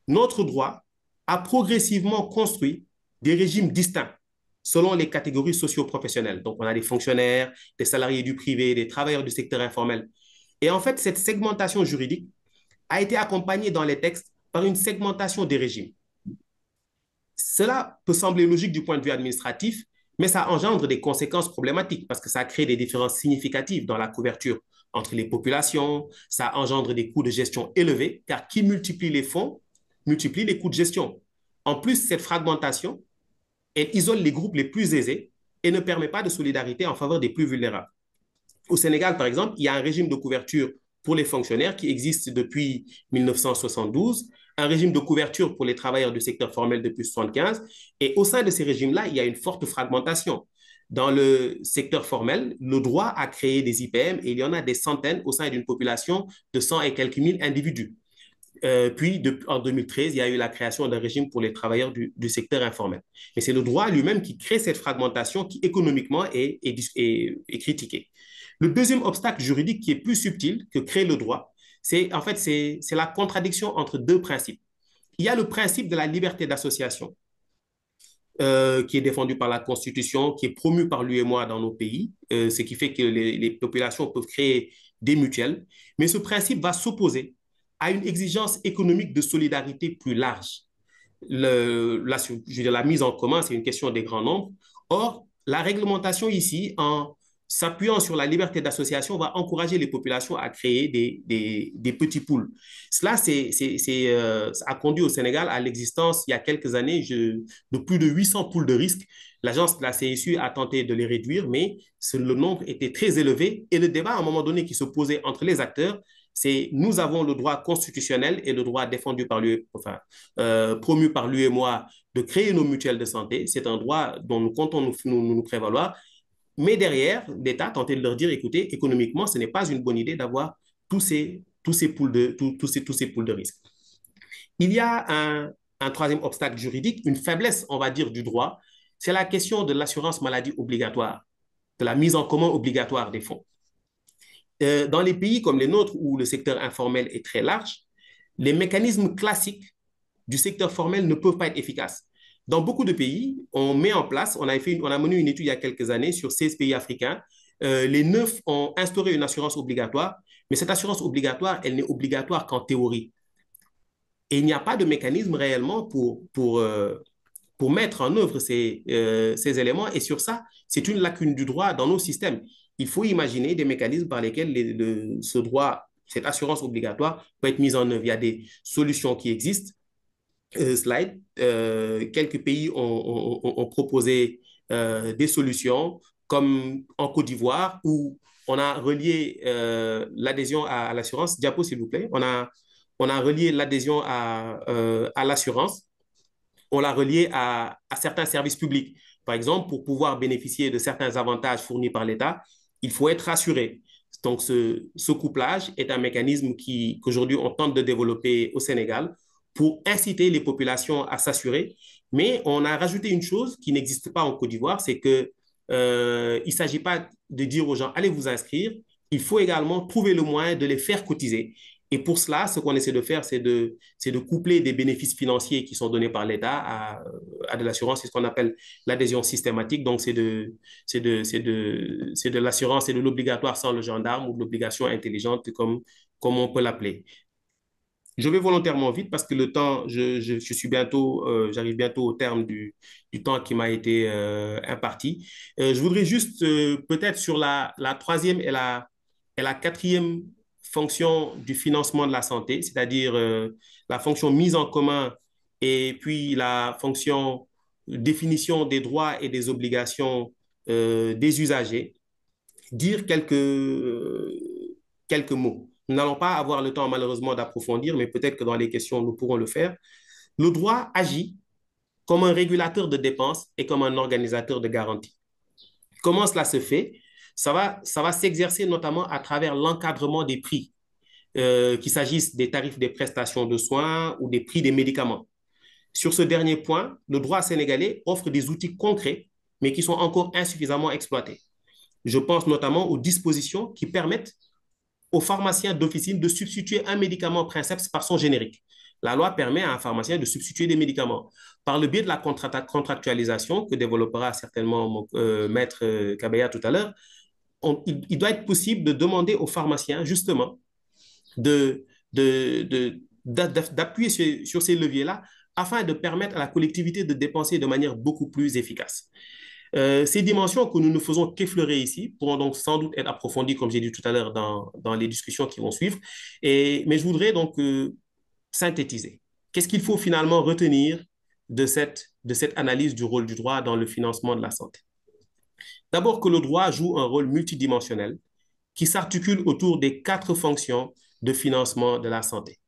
Notre droit a progressivement construit des régimes distincts selon les catégories socio-professionnelles. Donc, on a des fonctionnaires, des salariés du privé, des travailleurs du secteur informel. Et en fait, cette segmentation juridique a été accompagnée dans les textes par une segmentation des régimes. Cela peut sembler logique du point de vue administratif, mais ça engendre des conséquences problématiques parce que ça crée des différences significatives dans la couverture entre les populations, ça engendre des coûts de gestion élevés, car qui multiplie les fonds multiplie les coûts de gestion. En plus, cette fragmentation, elle isole les groupes les plus aisés et ne permet pas de solidarité en faveur des plus vulnérables. Au Sénégal, par exemple, il y a un régime de couverture pour les fonctionnaires qui existe depuis 1972, un régime de couverture pour les travailleurs du secteur formel depuis 1975, et au sein de ces régimes-là, il y a une forte fragmentation. Dans le secteur formel, le droit a créé des IPM et il y en a des centaines au sein d'une population de 100 et quelques mille individus. En 2013, il y a eu la création d'un régime pour les travailleurs du secteur informel. Mais c'est le droit lui-même qui crée cette fragmentation qui économiquement est critiquée. Le deuxième obstacle juridique qui est plus subtil que crée le droit, c'est en fait c'est la contradiction entre deux principes. Il y a le principe de la liberté d'association qui est défendu par la Constitution, qui est promu par l'UEMOA dans nos pays, ce qui fait que les populations peuvent créer des mutuelles. Mais ce principe va s'opposer à une exigence économique de solidarité plus large. La mise en commun, c'est une question des grands nombres. Or, la réglementation ici, en s'appuyant sur la liberté d'association, va encourager les populations à créer des petits pools. Cela a conduit au Sénégal à l'existence, il y a quelques années, de plus de 800 pools de risque. L'agence de la CSU a tenté de les réduire, mais le nombre était très élevé. Et le débat, à un moment donné, qui se posait entre les acteurs, c'est nous avons le droit constitutionnel et le droit défendu par promu par l'UEMOA de créer nos mutuelles de santé. C'est un droit dont nous comptons nous prévaloir. Mais derrière, l'État tentait de leur dire, écoutez, économiquement, ce n'est pas une bonne idée d'avoir tous ces pools de risque. Il y a un troisième obstacle juridique, une faiblesse, on va dire, du droit, c'est la question de l'assurance maladie obligatoire, de la mise en commun obligatoire des fonds. Dans les pays comme les nôtres, où le secteur informel est très large, les mécanismes classiques du secteur formel ne peuvent pas être efficaces. Dans beaucoup de pays, on met en place, on a mené une étude il y a quelques années sur 16 pays africains. Les 9 ont instauré une assurance obligatoire, mais cette assurance obligatoire, elle n'est obligatoire qu'en théorie. Et il n'y a pas de mécanisme réellement pour mettre en œuvre ces éléments. Et sur ça, c'est une lacune du droit dans nos systèmes. Il faut imaginer des mécanismes par lesquels ce droit, cette assurance obligatoire peut être mise en œuvre. Il y a des solutions qui existent. Quelques pays ont proposé des solutions, comme en Côte d'Ivoire, où on a relié l'adhésion à l'assurance. Diapo, s'il vous plaît. On a relié l'adhésion à l'assurance, on l'a relié à certains services publics. Par exemple, pour pouvoir bénéficier de certains avantages fournis par l'État, il faut être assuré. Donc, ce couplage est un mécanisme qu'aujourd'hui, on tente de développer au Sénégal pour inciter les populations à s'assurer. Mais on a rajouté une chose qui n'existe pas en Côte d'Ivoire, c'est que il ne s'agit pas de dire aux gens, allez vous inscrire. Il faut également trouver le moyen de les faire cotiser. Et pour cela, ce qu'on essaie de faire, c'est de coupler des bénéfices financiers qui sont donnés par l'État à de l'assurance. C'est ce qu'on appelle l'adhésion systématique. Donc, c'est de l'assurance et de l'obligatoire sans le gendarme ou de l'obligation intelligente, comme on peut l'appeler. Je vais volontairement vite parce que le temps, je suis bientôt, j'arrive bientôt au terme du temps qui m'a été imparti. Je voudrais juste peut-être sur la troisième et la quatrième fonction du financement de la santé, c'est-à-dire la fonction mise en commun et puis la fonction définition des droits et des obligations des usagers, dire quelques mots. Nous n'allons pas avoir le temps malheureusement d'approfondir, mais peut-être que dans les questions, nous pourrons le faire. Le droit agit comme un régulateur de dépenses et comme un organisateur de garantie. Comment cela se fait? Ça va s'exercer notamment à travers l'encadrement des prix, qu'il s'agisse des tarifs des prestations de soins ou des prix des médicaments. Sur ce dernier point, le droit sénégalais offre des outils concrets, mais qui sont encore insuffisamment exploités. Je pense notamment aux dispositions qui permettent aux pharmaciens d'officine de substituer un médicament princeps par son générique. La loi permet à un pharmacien de substituer des médicaments. Par le biais de la contractualisation que développera certainement Maître Kabaya tout à l'heure, il doit être possible de demander aux pharmaciens justement de, d'appuyer sur ces leviers-là afin de permettre à la collectivité de dépenser de manière beaucoup plus efficace. Ces dimensions que nous ne faisons qu'effleurer ici pourront donc sans doute être approfondies, comme j'ai dit tout à l'heure, dans les discussions qui vont suivre. Mais je voudrais donc synthétiser. Qu'est-ce qu'il faut finalement retenir de cette analyse du rôle du droit dans le financement de la santé? D'abord que le droit joue un rôle multidimensionnel qui s'articule autour des quatre fonctions de financement de la santé.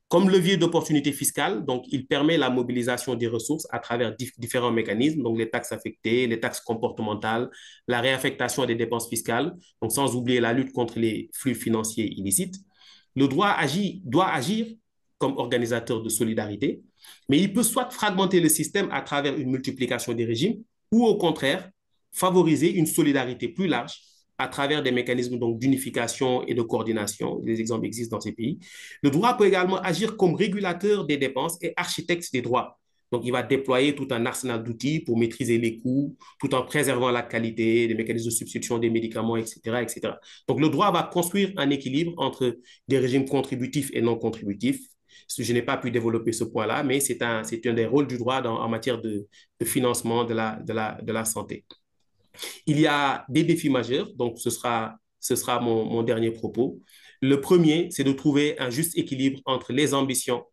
Comme levier d'opportunité fiscale, donc il permet la mobilisation des ressources à travers différents mécanismes, donc les taxes affectées, les taxes comportementales, la réaffectation des dépenses fiscales, donc sans oublier la lutte contre les flux financiers illicites. Le droit doit agir comme organisateur de solidarité, mais il peut soit fragmenter le système à travers une multiplication des régimes ou au contraire favoriser une solidarité plus large à travers des mécanismes donc d'unification et de coordination. Des exemples existent dans ces pays. Le droit peut également agir comme régulateur des dépenses et architecte des droits. Donc, il va déployer tout un arsenal d'outils pour maîtriser les coûts, tout en préservant la qualité, des mécanismes de substitution des médicaments, etc., etc. Donc, le droit va construire un équilibre entre des régimes contributifs et non contributifs. Je n'ai pas pu développer ce point-là, mais c'est un des rôles du droit en matière de financement de la santé. Il y a des défis majeurs, donc ce sera mon dernier propos. Le premier, c'est de trouver un juste équilibre entre les ambitions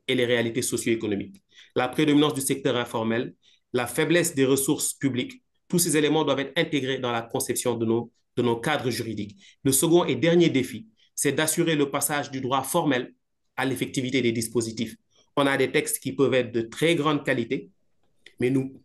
et les réalités socio-économiques. La prédominance du secteur informel, la faiblesse des ressources publiques, tous ces éléments doivent être intégrés dans la conception de nos cadres juridiques. Le second et dernier défi, c'est d'assurer le passage du droit formel à l'effectivité des dispositifs. On a des textes qui peuvent être de très grande qualité, mais nous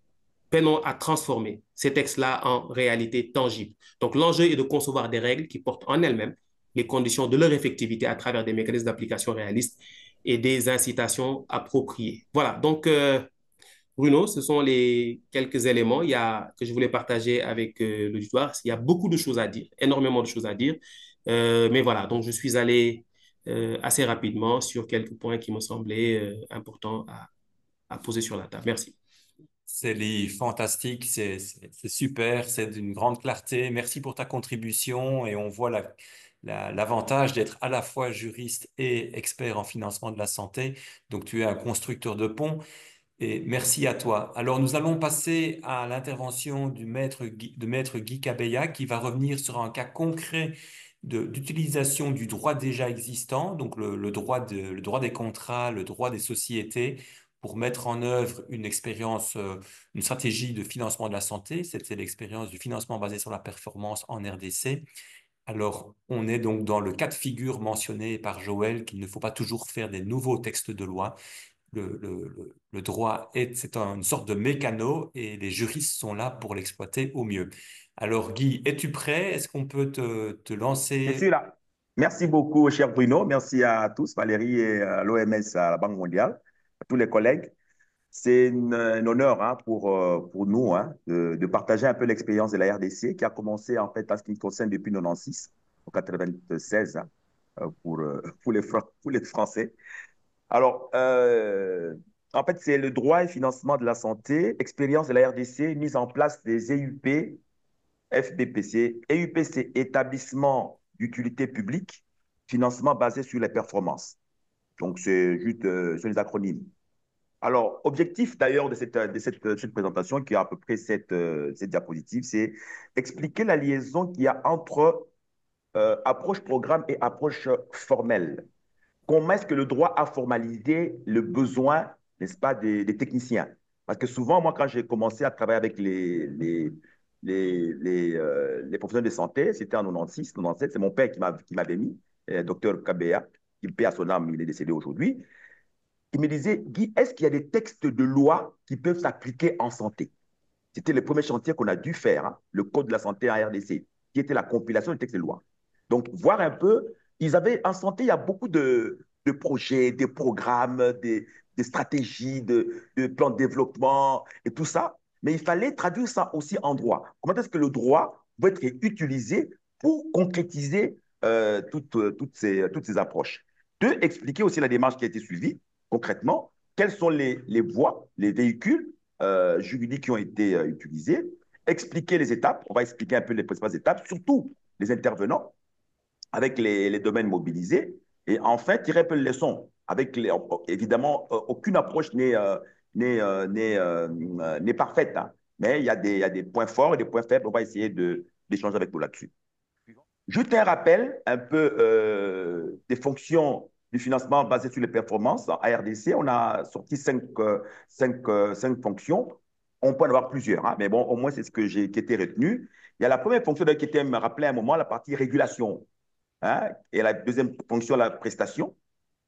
peinons à transformer ces textes-là en réalité tangible. Donc, l'enjeu est de concevoir des règles qui portent en elles-mêmes les conditions de leur effectivité à travers des mécanismes d'application réalistes et des incitations appropriées. Voilà, donc Bruno, ce sont les quelques éléments que je voulais partager avec l'auditoire. Il y a beaucoup de choses à dire, énormément de choses à dire. Mais voilà, donc je suis allé assez rapidement sur quelques points qui me semblaient importants à poser sur la table. Merci. C'est fantastique, c'est super, c'est d'une grande clarté. Merci pour ta contribution et on voit l'avantage d'être à la fois juriste et expert en financement de la santé. Donc tu es un constructeur de ponts et merci à toi. Alors nous allons passer à l'intervention de maître Guy Kabeya qui va revenir sur un cas concret d'utilisation du droit déjà existant, donc le droit des contrats, le droit des sociétés pour mettre en œuvre une expérience, une stratégie de financement de la santé. C'était l'expérience du financement basé sur la performance en RDC. Alors, on est donc dans le cas de figure mentionné par Joël qu'il ne faut pas toujours faire des nouveaux textes de loi. Le droit c'est une sorte de mécano et les juristes sont là pour l'exploiter au mieux. Alors, Guy, es-tu prêt? Est-ce qu'on peut te Je lancer? suis là. Merci beaucoup, cher Bruno. Merci à tous, Valérie et à l'OMS, à la Banque mondiale, à tous les collègues. C'est un honneur pour nous de partager un peu l'expérience de la RDC qui a commencé en fait en ce qui me concerne depuis 96, en 96, pour les Français. Alors, en fait, c'est le droit et financement de la santé, expérience de la RDC, mise en place des EUP, FBPC. EUP, c'est établissement d'utilité publique, financement basé sur les performances. Donc, c'est juste sur les acronymes. Alors, objectif d'ailleurs cette présentation, qui a à peu près cette diapositive, c'est expliquer la liaison qu'il y a entre approche programme et approche formelle. Comment est-ce que le droit a formalisé le besoin, n'est-ce pas, des techniciens? Parce que souvent, moi, quand j'ai commencé à travailler avec les professionnels de santé, c'était en 96, 97, c'est mon père qui m'avait mis, docteur Kabea, qui paie à son âme, il est décédé aujourd'hui. Il me disait, Guy, est-ce qu'il y a des textes de loi qui peuvent s'appliquer en santé? C'était le premier chantier qu'on a dû faire, hein, le Code de la santé en RDC, qui était la compilation des textes de loi. Donc, voir un peu, ils avaient en santé, il y a beaucoup de projets, des programmes, des stratégies, de plans de développement et tout ça. Mais il fallait traduire ça aussi en droit. Comment est-ce que le droit va être utilisé pour concrétiser toutes ces approches? Deux, expliquer aussi la démarche qui a été suivie concrètement, quelles sont les voies, les véhicules juridiques qui ont été utilisés, expliquer les étapes, on va expliquer un peu les principales étapes, surtout les intervenants, avec les domaines mobilisés, et enfin tirer un peu les leçons. Évidemment, aucune approche n'est parfaite, hein, mais il y a des points forts et des points faibles, on va essayer d'échanger avec vous là-dessus. Juste un rappel un peu des fonctions du financement basé sur les performances. En RDC, on a sorti cinq fonctions. On peut en avoir plusieurs, hein, mais bon, au moins, c'est ce qui était retenu. Il y a la première fonction qui était me rappelée à un moment, la partie régulation. Hein, et la deuxième fonction, la prestation,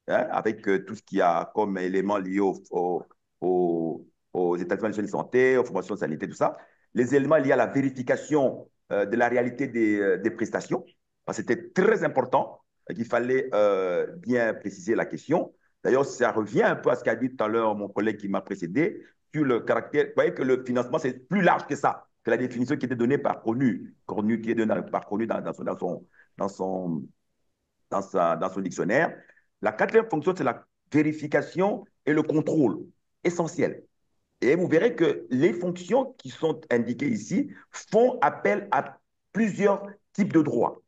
hein, avec tout ce qu'il y a comme éléments liés aux établissements de santé, aux formations de santé, tout ça. Les éléments liés à la vérification de la réalité des prestations. C'était très important qu'il fallait bien préciser la question. D'ailleurs, ça revient un peu à ce qu'a dit tout à l'heure mon collègue qui m'a précédé sur le caractère. Vous voyez que le financement, c'est plus large que ça, que la définition qui était donnée par Connu, qui est donnée par Connu dans son dictionnaire. La quatrième fonction, c'est la vérification et le contrôle, essentiel. Et vous verrez que les fonctions qui sont indiquées ici font appel à plusieurs types de droits.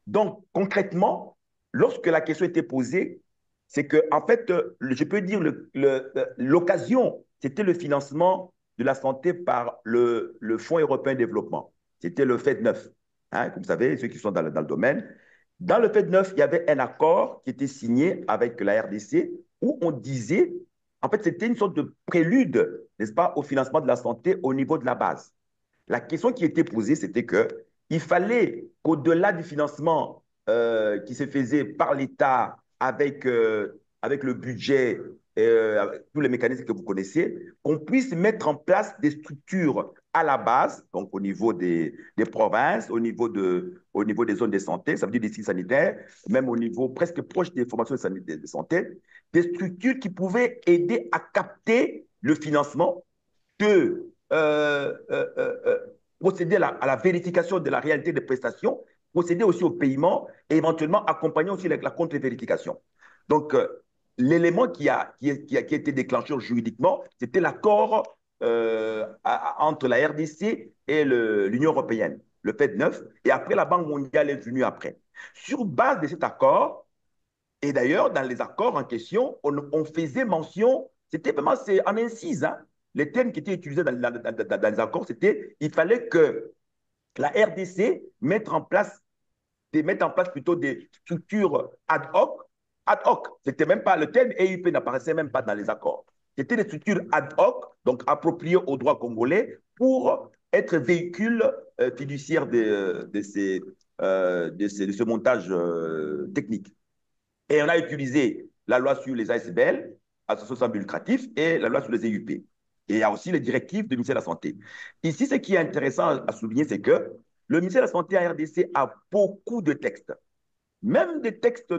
Donc, concrètement, lorsque la question était posée, c'est que, en fait, je peux dire l'occasion, c'était le financement de la santé par le Fonds européen de développement. C'était le FED9. Hein, comme vous savez, ceux qui sont dans le domaine. Dans le FED9, il y avait un accord qui était signé avec la RDC où on disait, en fait, c'était une sorte de prélude, n'est-ce pas, au financement de la santé au niveau de la base. La question qui était posée, c'était qu'il fallait qu'au-delà du financement qui se faisait par l'État avec le budget, avec tous les mécanismes que vous connaissez, qu'on puisse mettre en place des structures à la base, donc au niveau des provinces, au niveau des zones de santé, ça veut dire des sites sanitaires, même au niveau presque proche des formations de santé, des structures qui pouvaient aider à capter le financement de procéder à la vérification de la réalité des prestations, procéder aussi au paiement et éventuellement accompagner aussi la contre-vérification. Donc, l'élément qui a été déclenché juridiquement, c'était l'accord entre la RDC et l'Union européenne, le FED9, et après la Banque mondiale est venue après. Sur base de cet accord, et d'ailleurs, dans les accords en question, on faisait mention, c'était vraiment en incise, hein, les termes qui étaient utilisés dans les accords, c'était il fallait que la RDC mette en place plutôt des structures ad hoc ad hoc. C'était même pas, le terme EUP n'apparaissait même pas dans les accords. C'était des structures ad hoc, donc appropriées au droit congolais pour être véhicule fiduciaire de ce montage technique. Et on a utilisé la loi sur les ASBL, associations sans but lucratif, et la loi sur les EUP. Et il y a aussi les directives du ministère de la Santé. Ici, ce qui est intéressant à souligner, c'est que le ministère de la Santé à RDC a beaucoup de textes, même des textes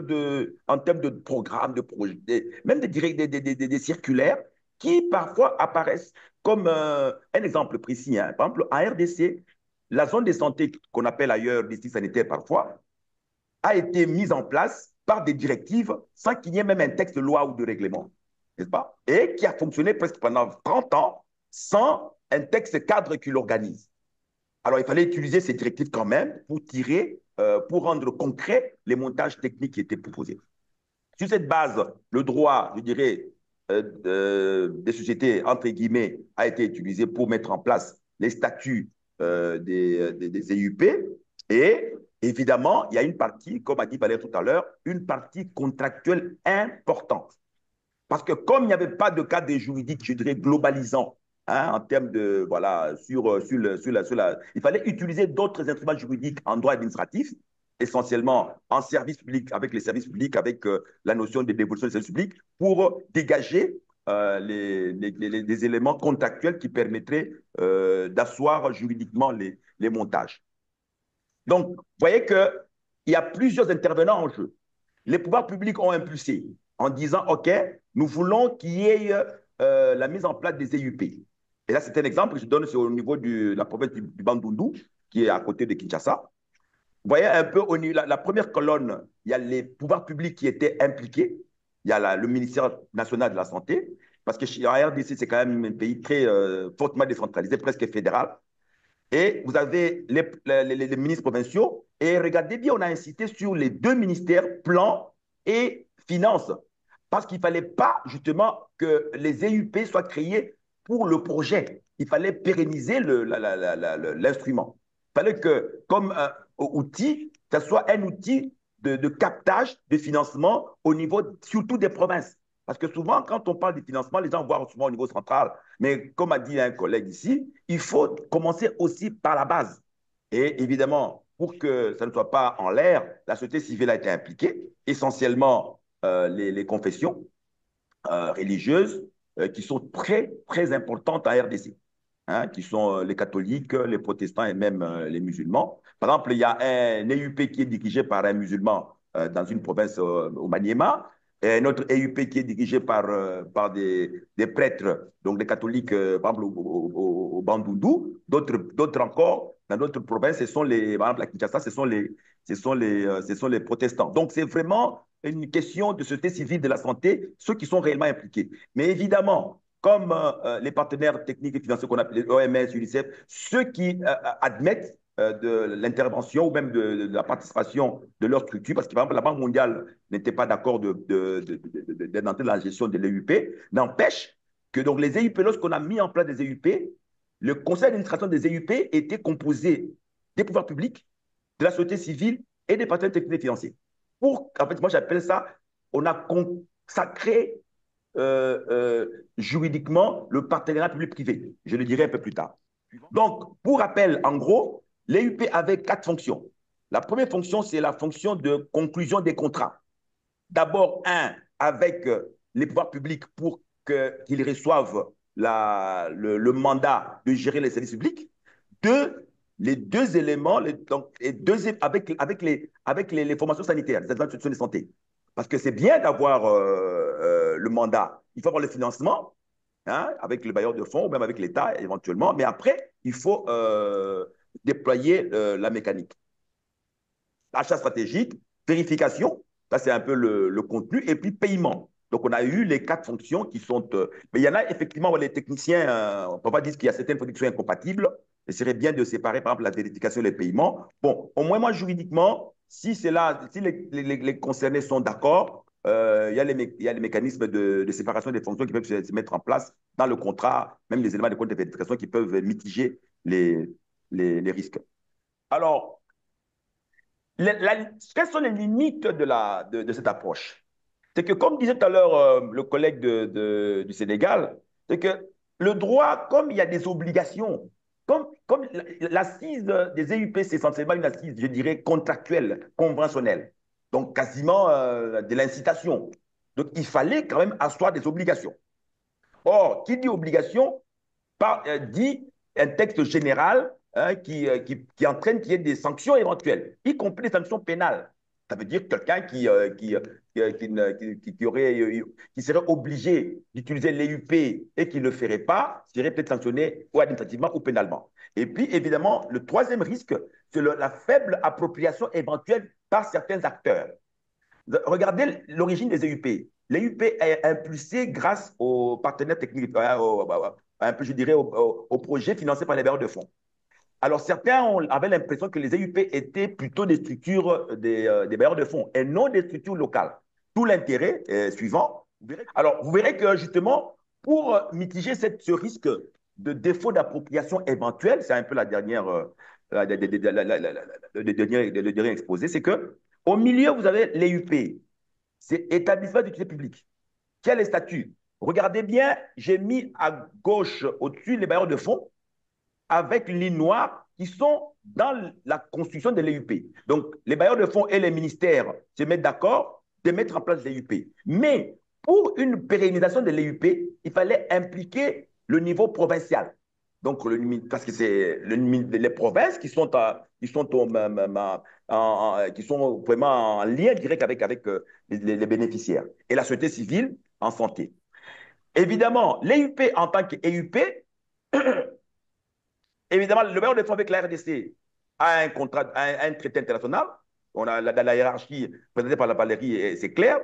en termes de programmes, de projets, même des circulaires qui parfois apparaissent comme un exemple précis. Hein. Par exemple, en RDC, la zone de santé qu'on appelle ailleurs district sanitaire parfois, a été mise en place par des directives sans qu'il y ait même un texte de loi ou de règlement, n'est-ce pas? Et qui a fonctionné presque pendant 30 ans sans un texte cadre qui l'organise. Alors, il fallait utiliser ces directives quand même pour tirer, pour rendre concret les montages techniques qui étaient proposés. Sur cette base, le droit, je dirais, des sociétés, entre guillemets, a été utilisé pour mettre en place les statuts des EUP. Et évidemment, il y a une partie, comme a dit Valérie tout à l'heure, une partie contractuelle importante. Parce que comme il n'y avait pas de cadre juridique, je dirais, globalisant, hein, en termes de, voilà, il fallait utiliser d'autres instruments juridiques en droit administratif, essentiellement en service public, avec les services publics, avec la notion de dévolution des services publics, pour dégager les éléments contractuels qui permettraient d'asseoir juridiquement les montages. Donc, vous voyez qu'il y a plusieurs intervenants en jeu. Les pouvoirs publics ont impulsé en disant, OK, nous voulons qu'il y ait la mise en place des EUP. Et là, c'est un exemple que je donne, c'est au niveau de la province du Bandundu, qui est à côté de Kinshasa. Vous voyez un peu, la première colonne, il y a les pouvoirs publics qui étaient impliqués. Il y a le ministère national de la Santé, parce que en RDC, c'est quand même un pays très fortement décentralisé, presque fédéral. Et vous avez les ministres provinciaux. Et regardez bien, on a incité sur les deux ministères, plan et finances. Parce qu'il ne fallait pas, justement, que les EUP soient créés pour le projet. Il fallait pérenniser l'instrument. Il fallait que, comme outil, ça soit un outil de captage de financement au niveau, surtout des provinces. Parce que souvent, quand on parle de financement, les gens voient souvent au niveau central. Mais comme a dit un collègue ici, il faut commencer aussi par la base. Et évidemment, pour que ça ne soit pas en l'air, la société civile a été impliquée, essentiellement les confessions religieuses qui sont très, très importantes en RDC, hein, qui sont les catholiques, les protestants et même les musulmans. Par exemple, il y a un EUP qui est dirigé par un musulman dans une province au Maniema, et un autre EUP qui est dirigé par des prêtres, donc des catholiques, par exemple, au Bandundu. D'autres encore, dans d'autres provinces, ce sont par exemple, à Kinshasa, ce sont les protestants. Donc, c'est vraiment une question de société civile de la santé, ceux qui sont réellement impliqués. Mais évidemment, comme les partenaires techniques et financiers qu'on appelle l'OMS, l'UNICEF, ceux qui admettent de l'intervention ou même de la participation de leur structure, parce que par exemple, la Banque mondiale n'était pas d'accord d'entrer dans la gestion de l'EUP, n'empêche que donc, les EUP, lorsqu'on a mis en place des EUP, le conseil d'administration des EUP était composé des pouvoirs publics, de la société civile et des partenaires techniques et financiers. En fait, moi j'appelle ça, on a consacré juridiquement le partenariat public-privé. Je le dirai un peu plus tard. Donc, pour rappel, en gros, l'EUP avait 4 fonctions. La première fonction, c'est la fonction de conclusion des contrats. D'abord, avec les pouvoirs publics pour qu'ils reçoivent le mandat de gérer les services publics. Les deux éléments, avec les formations sanitaires, les institutions de santé. Parce que c'est bien d'avoir le mandat. Il faut avoir le financement, hein, avec le bailleur de fonds ou même avec l'État éventuellement. Mais après, il faut déployer la mécanique. Achat stratégique, vérification, ça c'est un peu le contenu, et puis paiement. Donc, on a eu les 4 fonctions qui sont... mais il y en a effectivement, les techniciens, on ne peut pas dire qu'il y a certaines fonctions incompatibles. Il serait bien de séparer, par exemple, la vérification et les paiements. Bon, au moins, moi, juridiquement, si les concernés sont d'accord, il y a les mécanismes de séparation des fonctions qui peuvent se mettre en place dans le contrat, même les éléments de compte de vérification qui peuvent mitiger les risques. Alors, quelles sont les limites de cette approche? c'est que, comme disait tout à l'heure le collègue du Sénégal, c'est que le droit, comme il y a des obligations, comme l'assise des EUP, c'est essentiellement une assise, je dirais, contractuelle, conventionnelle, donc quasiment de l'incitation. Donc, il fallait quand même asseoir des obligations. Or, qui dit obligation dit un texte général hein, qui entraîne qu'il y ait des sanctions éventuelles, y compris des sanctions pénales. Ça veut dire que quelqu'un qui serait obligé d'utiliser l'EUP et qui ne le ferait pas serait peut-être sanctionné ou administrativement ou pénalement. Et puis, évidemment, le troisième risque, c'est la faible appropriation éventuelle par certains acteurs. Regardez l'origine des EUP. L'EUP est impulsée grâce aux partenaires techniques, un peu, je dirais, aux projets financés par les bailleurs de fonds. Alors, certains avaient l'impression que les EUP étaient plutôt des structures des bailleurs de fonds et non des structures locales. Tout l'intérêt suivant. Alors, vous verrez que justement, pour mitiger ce risque de défaut d'appropriation éventuelle, c'est un peu la dernière, le dernier exposé, c'est que au milieu, vous avez l'EUP, c'est établissement d'utilité publique. Quel est le statut? Regardez bien, j'ai mis à gauche au-dessus les bailleurs de fonds avec une ligne noire qui sont dans la construction de l'EUP. Donc, les bailleurs de fonds et les ministères se mettent d'accord de mettre en place l'EUP. Mais pour une pérennisation de l'EUP, il fallait impliquer le niveau provincial. Donc, parce que c'est les provinces qui sont vraiment en lien direct avec les bénéficiaires. Et la société civile en santé. Évidemment, l'EUP en tant qu'EUP, évidemment, le bailleur de fonds avec la RDC a un contrat, un traité international. On a la hiérarchie présentée par la Valérie, c'est clair.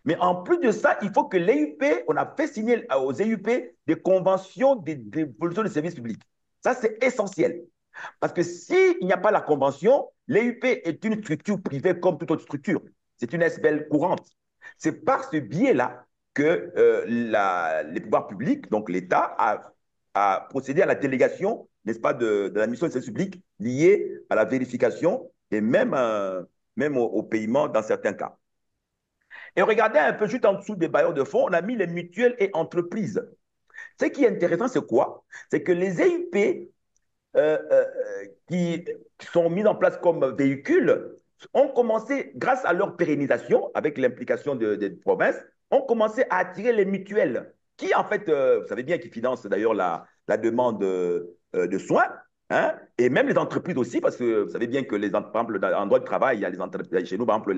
Mais en plus de ça, il faut que l'EUP, on a fait signer aux EUP des conventions d'évolution des services publics. Ça, c'est essentiel. Parce que s'il n'y a pas la convention, l'EUP est une structure privée comme toute autre structure. C'est une SBL courante. C'est par ce biais-là que les pouvoirs publics, donc l'État, a procédé à la délégation, n'est-ce pas, de la mission de service public liée à la vérification et même au paiement dans certains cas. Et regardez un peu juste en dessous des bailleurs de fonds, on a mis les mutuelles et entreprises. Ce qui est intéressant, c'est quoi? C'est que les EIP qui sont mis en place comme véhicules ont commencé, grâce à leur pérennisation, avec l'implication des provinces, ont commencé à attirer les mutuelles, qui en fait, vous savez bien, qui financent d'ailleurs la demande de soins, hein, et même les entreprises aussi, parce que vous savez bien que par exemple, en droit du travail, il y a les entreprises, chez nous, par exemple,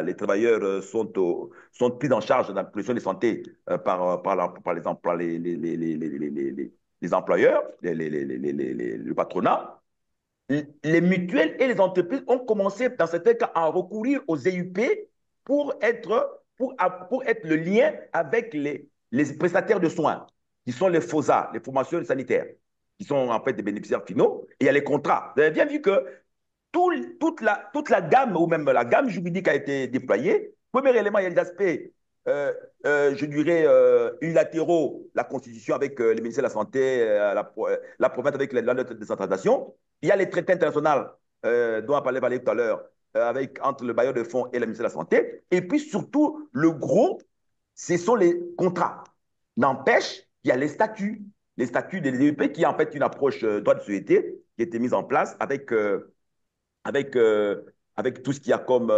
les travailleurs sont pris en charge dans la protection de santé par les employeurs, le patronat. Les mutuelles et les entreprises ont commencé, dans certains cas, à recourir aux EUP pour être le lien avec les prestataires de soins, qui sont les FOSA, les formations sanitaires, qui sont en fait des bénéficiaires finaux. Et il y a les contrats. Vous avez bien vu que toute la gamme, ou même la gamme juridique a été déployée. Premier élément, il y a les aspects, je dirais, unilatéraux, la Constitution avec le ministère de la Santé, la province avec la loi de décentralisation. Il y a les traités internationaux dont a parlé Valérie tout à l'heure, entre le bailleur de fonds et le ministère de la Santé. Et puis surtout, le gros, ce sont les contrats. N'empêche qu'il y a les statuts des DEP qui est en fait une approche droit de société qui a été mise en place avec tout ce qu'il y a comme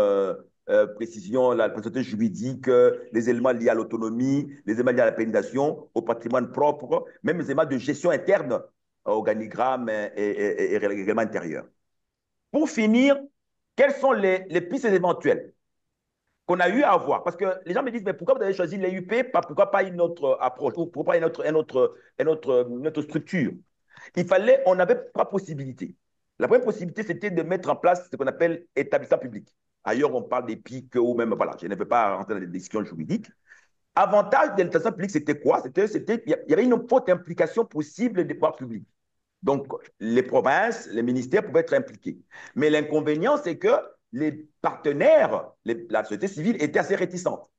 précision, la précision juridique, les éléments liés à l'autonomie, les éléments liés à la pérennisation, au patrimoine propre, même les éléments de gestion interne, organigramme et règlement intérieur. Pour finir, quelles sont les pistes éventuelles qu'on a eu à voir? Parce que les gens me disent, mais pourquoi vous avez choisi l'EUP, pourquoi pas une autre approche, ou pourquoi pas une autre structure? On n'avait pas possibilité. La première possibilité, c'était de mettre en place ce qu'on appelle établissement public. Ailleurs, on parle des PIC ou même, voilà, je ne vais pas rentrer dans les décisions juridiques. Avantage de l'établissement public, c'était quoi? Il y avait une forte implication possible des pouvoirs publics. Donc, les provinces, les ministères pouvaient être impliqués. Mais l'inconvénient, c'est que les partenaires, la société civile était assez réticente.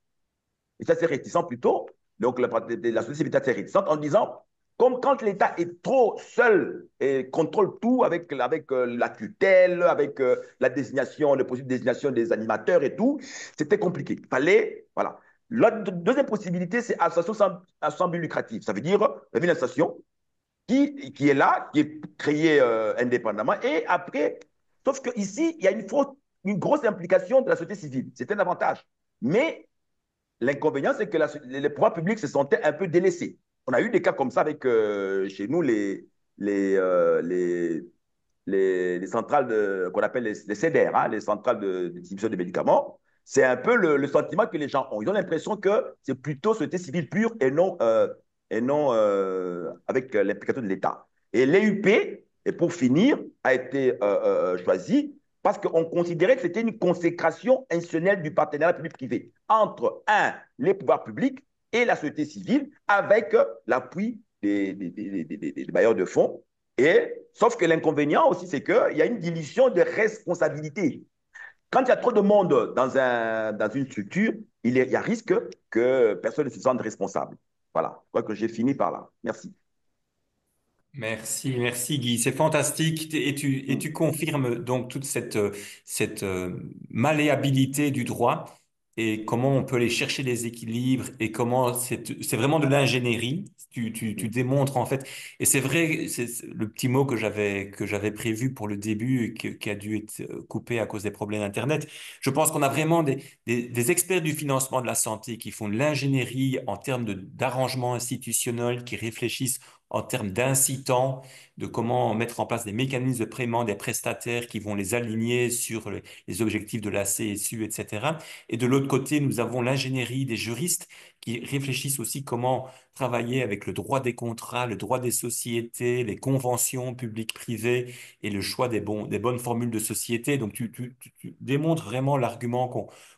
Était assez réticente plutôt. Donc, la société civile était assez réticente en disant, comme quand l'État est trop seul et contrôle tout avec la tutelle, avec la désignation, le processus de désignation des animateurs et tout, c'était compliqué. Il fallait, voilà. La deuxième possibilité, c'est association sans but lucratif. Ça veut dire une association qui est là, qui est créée indépendamment. Et après, sauf qu'ici, il y a une grosse implication de la société civile. C'est un avantage. Mais l'inconvénient, c'est que les pouvoirs publics se sentaient un peu délaissés. On a eu des cas comme ça avec, chez nous, les, euh, les, les centrales qu'on appelle les CDR, hein, les centrales de distribution de médicaments. C'est un peu le sentiment que les gens ont. Ils ont l'impression que c'est plutôt société civile pure et non avec l'implication de l'État. Et l'EUP, et pour finir, a été choisi parce qu'on considérait que c'était une consécration institutionnelle du partenariat public-privé entre, les pouvoirs publics et la société civile avec l'appui des bailleurs de fonds. Et, sauf que l'inconvénient aussi, c'est qu'il y a une dilution de responsabilité. Quand il y a trop de monde dans une structure, il y a risque que personne ne se sente responsable. Voilà, je crois que j'ai fini par là. Merci. Merci, merci Guy, c'est fantastique et tu confirmes donc toute cette malléabilité du droit et comment on peut aller chercher les équilibres et comment c'est vraiment de l'ingénierie. Tu démontres en fait et c'est vrai c'est le petit mot que j'avais prévu pour le début et qui a dû être coupé à cause des problèmes d'Internet. Je pense qu'on a vraiment des experts du financement de la santé qui font de l'ingénierie en termes d'arrangement institutionnel, qui réfléchissent en termes d'incitants, de comment mettre en place des mécanismes de paiement des prestataires qui vont les aligner sur les objectifs de la CSU, etc. Et de l'autre côté, nous avons l'ingénierie des juristes qui réfléchissent aussi comment travailler avec le droit des contrats, le droit des sociétés, les conventions publiques-privées et le choix des bonnes formules de société. Donc, tu démontres vraiment l'argument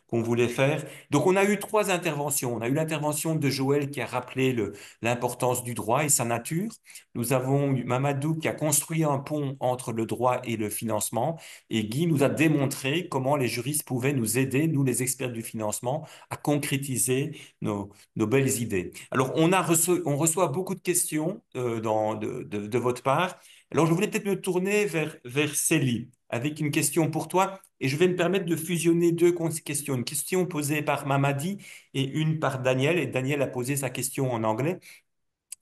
qu'on voulait faire. Donc, on a eu trois interventions. On a eu l'intervention de Joël qui a rappelé l'importance du droit et sa nature. Nous avons eu Mamadou qui a construit un pont entre le droit et le financement. Et Guy nous a démontré comment les juristes pouvaient nous aider, nous les experts du financement, à concrétiser nos belles idées. Alors, on reçoit beaucoup de questions de votre part. Alors, je voulais peut-être me tourner vers Célie avec une question pour toi. Et je vais me permettre de fusionner deux questions. Une question posée par Mamadi et une par Daniel. Et Daniel a posé sa question en anglais.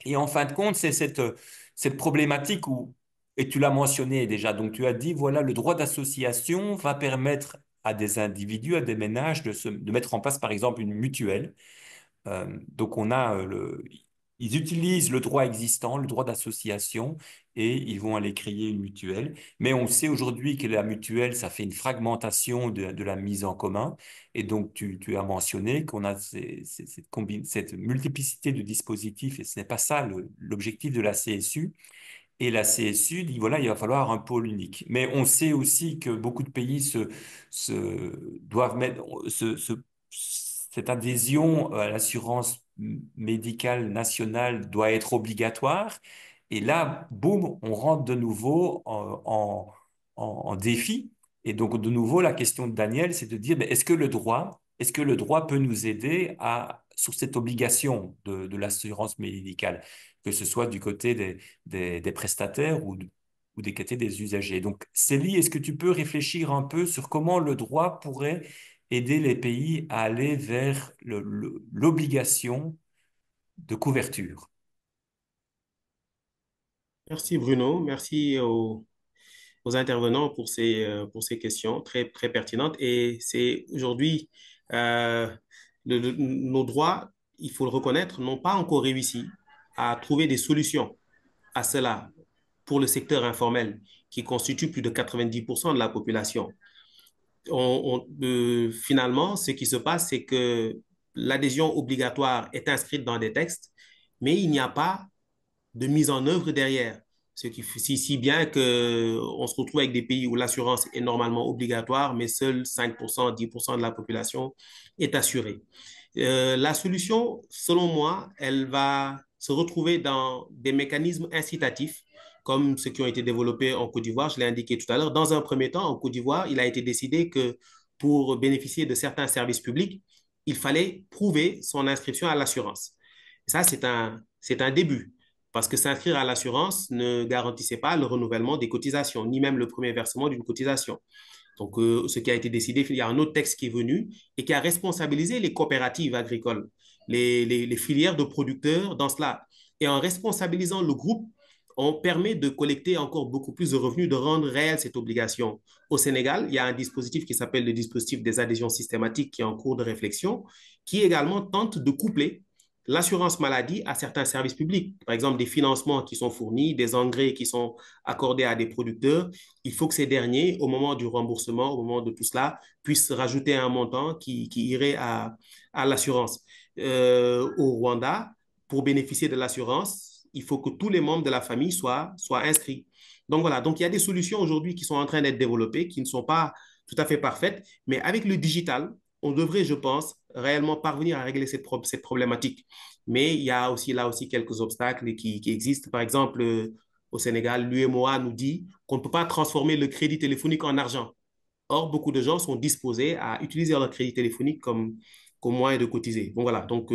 Et en fin de compte, c'est cette problématique où, et tu l'as mentionné déjà, donc tu as dit, voilà, le droit d'association va permettre à des individus, à des ménages de mettre en place, par exemple, une mutuelle. Donc, ils utilisent le droit existant, le droit d'association, et ils vont aller créer une mutuelle. Mais on sait aujourd'hui que la mutuelle, ça fait une fragmentation de la mise en commun. Et donc, tu as mentionné qu'on a cette multiplicité de dispositifs, et ce n'est pas ça l'objectif de la CSU. Et la CSU dit, voilà, il va falloir un pôle unique. Mais on sait aussi que beaucoup de pays doivent mettre cette adhésion à l'assurance médicale nationale doit être obligatoire. Et là, boum, on rentre de nouveau en défi. Et donc, de nouveau, la question de Daniel, c'est de dire, mais est-ce que le droit peut nous aider sur cette obligation de l'assurance médicale, que ce soit du côté des prestataires ou des côtés des usagers. Donc, Célie, est-ce que tu peux réfléchir un peu sur comment le droit pourrait aider les pays à aller vers l'obligation de couverture? Merci Bruno, merci aux intervenants pour ces questions très, très pertinentes. Et c'est aujourd'hui, euh, nos droits, il faut le reconnaître, n'ont pas encore réussi à trouver des solutions à cela pour le secteur informel qui constitue plus de 90% de la population. Finalement, ce qui se passe, c'est que l'adhésion obligatoire est inscrite dans des textes, mais il n'y a pas de mise en œuvre derrière. Ce qui si bien qu'on se retrouve avec des pays où l'assurance est normalement obligatoire, mais seuls 5%, 10% de la population est assurée. La solution, selon moi, elle va se retrouver dans des mécanismes incitatifs, comme ceux qui ont été développés en Côte d'Ivoire, je l'ai indiqué tout à l'heure. Dans un premier temps, en Côte d'Ivoire, il a été décidé que pour bénéficier de certains services publics, il fallait prouver son inscription à l'assurance. Ça, c'est un début. parce que s'inscrire à l'assurance ne garantissait pas le renouvellement des cotisations, ni même le premier versement d'une cotisation. Donc, ce qui a été décidé, il y a un autre texte qui est venu et qui a responsabilisé les coopératives agricoles, les filières de producteurs dans cela. Et en responsabilisant le groupe, on permet de collecter encore beaucoup plus de revenus, de rendre réelle cette obligation. Au Sénégal, il y a un dispositif qui s'appelle le dispositif des adhésions systématiques qui est en cours de réflexion, qui également tente de coupler l'assurance maladie à certains services publics. Par exemple, des financements qui sont fournis, des engrais qui sont accordés à des producteurs. Il faut que ces derniers, au moment du remboursement, au moment de tout cela, puissent rajouter un montant qui irait à l'assurance. Au Rwanda, pour bénéficier de l'assurance, il faut que tous les membres de la famille soient inscrits. Donc voilà, donc il y a des solutions aujourd'hui qui sont en train d'être développées, qui ne sont pas tout à fait parfaites, mais avec le digital, on devrait, je pense, réellement parvenir à régler cette problématique. Mais il y a aussi là aussi quelques obstacles qui existent. Par exemple, au Sénégal, l'UMOA nous dit qu'on ne peut pas transformer le crédit téléphonique en argent. Or, beaucoup de gens sont disposés à utiliser leur crédit téléphonique comme moyen de cotiser. Bon, voilà, donc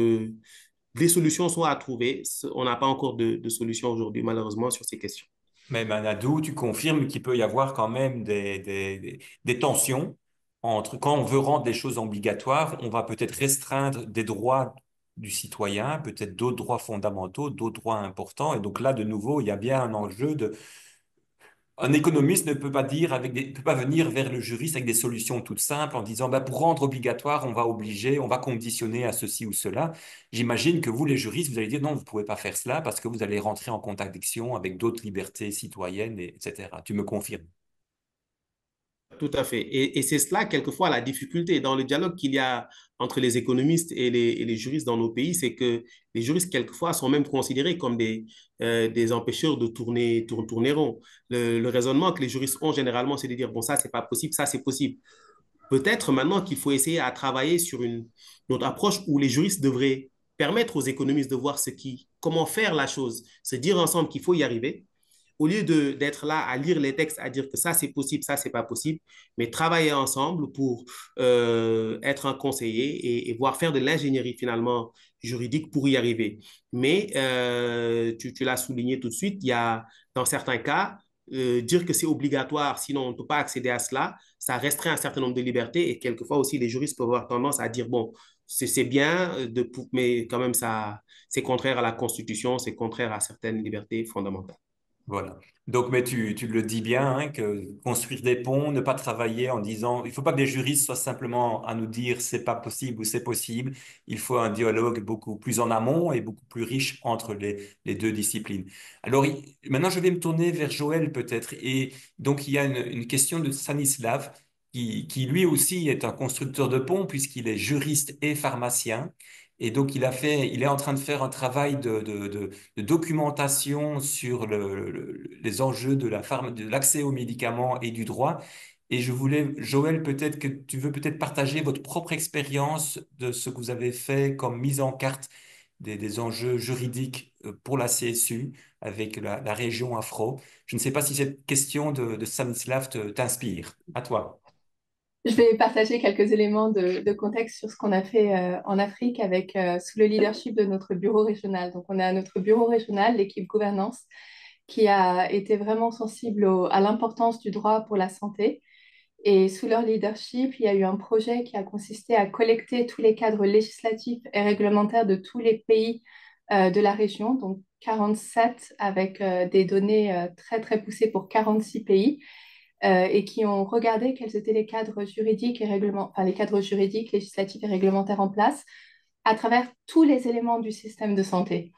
des solutions sont à trouver. On n'a pas encore de solution aujourd'hui, malheureusement, sur ces questions. Mais Manadou, tu confirmes qu'il peut y avoir quand même des tensions entre quand on veut rendre les choses obligatoires, on va peut-être restreindre des droits du citoyen, peut-être d'autres droits fondamentaux, d'autres droits importants. Et donc là, de nouveau, il y a bien un enjeu de... Un économiste ne peut pas dire peut pas venir vers le juriste avec des solutions toutes simples en disant bah, pour rendre obligatoire, on va obliger, on va conditionner à ceci ou cela. J'imagine que vous, les juristes, vous allez dire non, vous ne pouvez pas faire cela parce que vous allez rentrer en contradiction avec d'autres libertés citoyennes, etc. Tu me confirmes? Tout à fait. Et c'est cela, quelquefois, la difficulté dans le dialogue qu'il y a entre les économistes et les juristes dans nos pays, c'est que les juristes, quelquefois, sont même considérés comme des empêcheurs de tourner rond. Le raisonnement que les juristes ont généralement, c'est de dire, bon, ça, c'est pas possible, ça, c'est possible. Peut-être maintenant qu'il faut essayer à travailler sur une autre approche où les juristes devraient permettre aux économistes de voir comment faire la chose, se dire ensemble qu'il faut y arriver, au lieu d'être là à lire les textes, à dire que ça c'est possible, ça c'est pas possible, mais travailler ensemble pour être un conseiller et voir faire de l'ingénierie finalement juridique pour y arriver. Mais tu l'as souligné tout de suite, il y a dans certains cas, dire que c'est obligatoire, sinon on ne peut pas accéder à cela, ça restreint un certain nombre de libertés et quelquefois aussi les juristes peuvent avoir tendance à dire, bon, c'est bien, mais quand même ça, c'est contraire à la Constitution, c'est contraire à certaines libertés fondamentales. Voilà. Donc, mais tu le dis bien, hein, que construire des ponts, ne pas travailler en disant, il faut pas que les juristes soient simplement à nous dire c'est pas possible ou c'est possible. Il faut un dialogue beaucoup plus en amont et beaucoup plus riche entre les deux disciplines. Alors, maintenant, je vais me tourner vers Joël peut-être. Et donc, il y a une question de Stanislav qui lui aussi est un constructeur de ponts puisqu'il est juriste et pharmacien. Et donc, il est en train de faire un travail de documentation sur les enjeux de l'accès aux médicaments et du droit. Et je voulais, Joël, peut-être que tu veux peut-être partager votre propre expérience de ce que vous avez fait comme mise en carte des enjeux juridiques pour la CSU avec la région Afro. Je ne sais pas si cette question de Stanislav t'inspire. À toi. Je vais partager quelques éléments de contexte sur ce qu'on a fait en Afrique avec, sous le leadership de notre bureau régional. Donc, on a notre bureau régional, l'équipe gouvernance, qui a été vraiment sensible à l'importance du droit pour la santé. Et sous leur leadership, il y a eu un projet qui a consisté à collecter tous les cadres législatifs et réglementaires de tous les pays de la région, donc 47 avec des données très très poussées pour 46 pays et qui ont regardé quels étaient les cadres juridiques et enfin, les cadres juridiques, législatifs et réglementaires en place à travers tous les éléments du système de santé.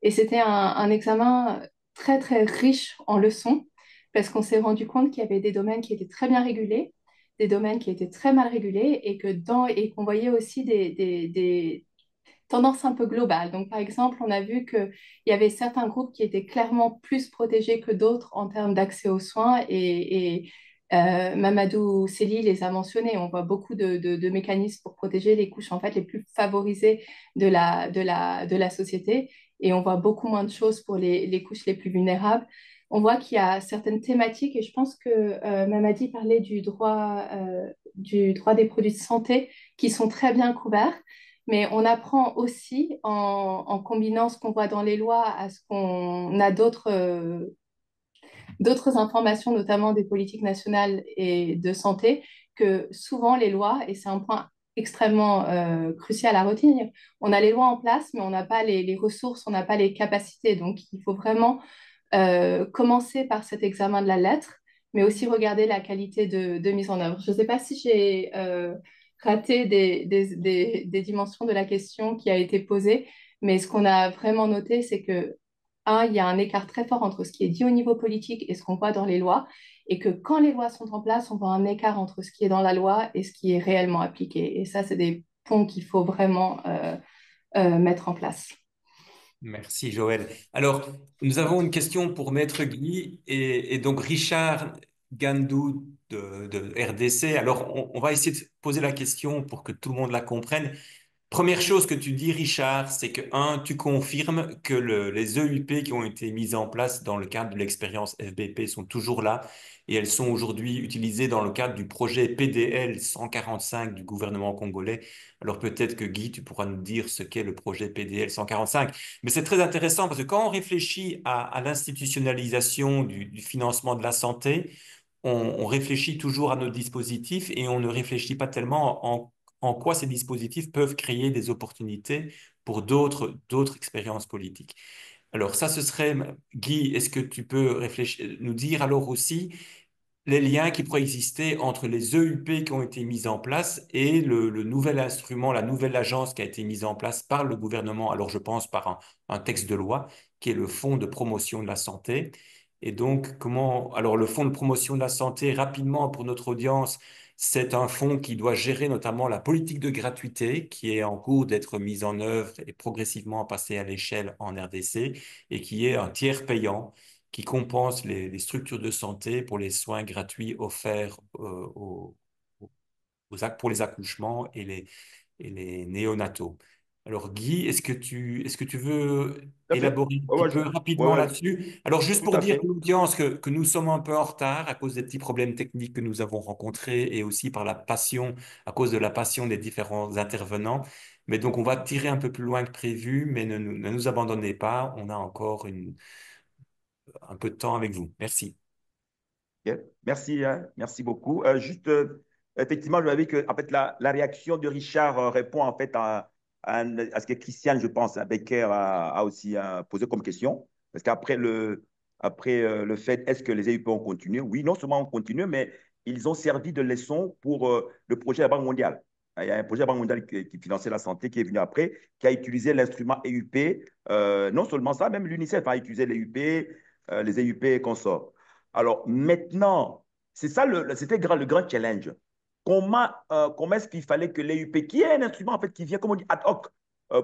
Et c'était un examen très, très riche en leçons parce qu'on s'est rendu compte qu'il y avait des domaines qui étaient très bien régulés, des domaines qui étaient très mal régulés et qu'on voyait aussi des tendances un peu globales. Donc, par exemple, on a vu qu'il y avait certains groupes qui étaient clairement plus protégés que d'autres en termes d'accès aux soins Mamadou Sely les a mentionnés. On voit beaucoup de mécanismes pour protéger les couches en fait, les plus favorisées de la société et on voit beaucoup moins de choses pour les couches les plus vulnérables. On voit qu'il y a certaines thématiques et je pense que Mamadi parlait du droit des produits de santé qui sont très bien couverts. mais on apprend aussi en combinant ce qu'on voit dans les lois à ce qu'on a d'autres informations, notamment des politiques nationales et de santé, que souvent les lois, et c'est un point extrêmement crucial à retenir, on a les lois en place, mais on n'a pas les ressources, on n'a pas les capacités. Donc, il faut vraiment commencer par cet examen de la lettre, mais aussi regarder la qualité de mise en œuvre. Je ne sais pas si j'ai raté des dimensions de la question qui a été posée, mais ce qu'on a vraiment noté, c'est que, un, il y a un écart très fort entre ce qui est dit au niveau politique et ce qu'on voit dans les lois, et que quand les lois sont en place, on voit un écart entre ce qui est dans la loi et ce qui est réellement appliqué. Et ça, c'est des ponts qu'il faut vraiment mettre en place. Merci Joël. Alors, nous avons une question pour Maître Guy et donc Richard Gandou de RDC. Alors, on va essayer de poser la question pour que tout le monde la comprenne. Première chose que tu dis, Richard, c'est que, un, tu confirmes que les EUP qui ont été mises en place dans le cadre de l'expérience FBP sont toujours là et elles sont aujourd'hui utilisées dans le cadre du projet PDL 145 du gouvernement congolais. Alors peut-être que Guy, tu pourras nous dire ce qu'est le projet PDL 145. Mais c'est très intéressant parce que quand on réfléchit à l'institutionnalisation du financement de la santé, on réfléchit toujours à nos dispositifs et on ne réfléchit pas tellement en quoi ces dispositifs peuvent créer des opportunités pour d'autres expériences politiques. Alors ça, ce serait, Guy, est-ce que tu peux réfléchir, nous dire alors aussi les liens qui pourraient exister entre les EUP qui ont été mis en place et le nouvel instrument, la nouvelle agence qui a été mise en place par le gouvernement, alors je pense par un texte de loi, qui est le Fonds de promotion de la santé. Et donc, alors le Fonds de promotion de la santé, rapidement pour notre audience, c'est un fonds qui doit gérer notamment la politique de gratuité qui est en cours d'être mise en œuvre et progressivement passer à l'échelle en RDC et qui est un tiers payant qui compense les structures de santé pour les soins gratuits offerts pour les accouchements et les néonataux. Alors Guy, est-ce que tu veux Tout à fait. élaborer un Ouais, petit ouais, peu ouais, rapidement ouais, là-dessus? Alors juste tout pour à dire à fait. l'audience que nous sommes un peu en retard à cause des petits problèmes techniques que nous avons rencontrés et aussi à cause de la passion des différents intervenants. Mais donc on va tirer un peu plus loin que prévu, mais ne nous abandonnez pas, on a encore un peu de temps avec vous. Merci. Ok. Merci, hein, merci beaucoup. Juste, effectivement, je m'avais dit que en fait, la réaction de Richard répond en fait à ce que Christiane, je pense, Becker a aussi posé comme question. Parce qu'après le fait, est-ce que les EUP ont continué? Oui, non seulement ont continué, mais ils ont servi de leçon pour le projet de la Banque mondiale. Il y a un projet de la Banque mondiale qui finançait la santé qui est venu après, qui a utilisé l'instrument EUP. Non seulement ça, même l'UNICEF a utilisé les EUP, les EUP et consorts. Alors maintenant, c'est ça c'était le grand challenge. Comment est-ce qu'il fallait que l'EUP, qui est un instrument en fait qui vient, comme on dit, ad hoc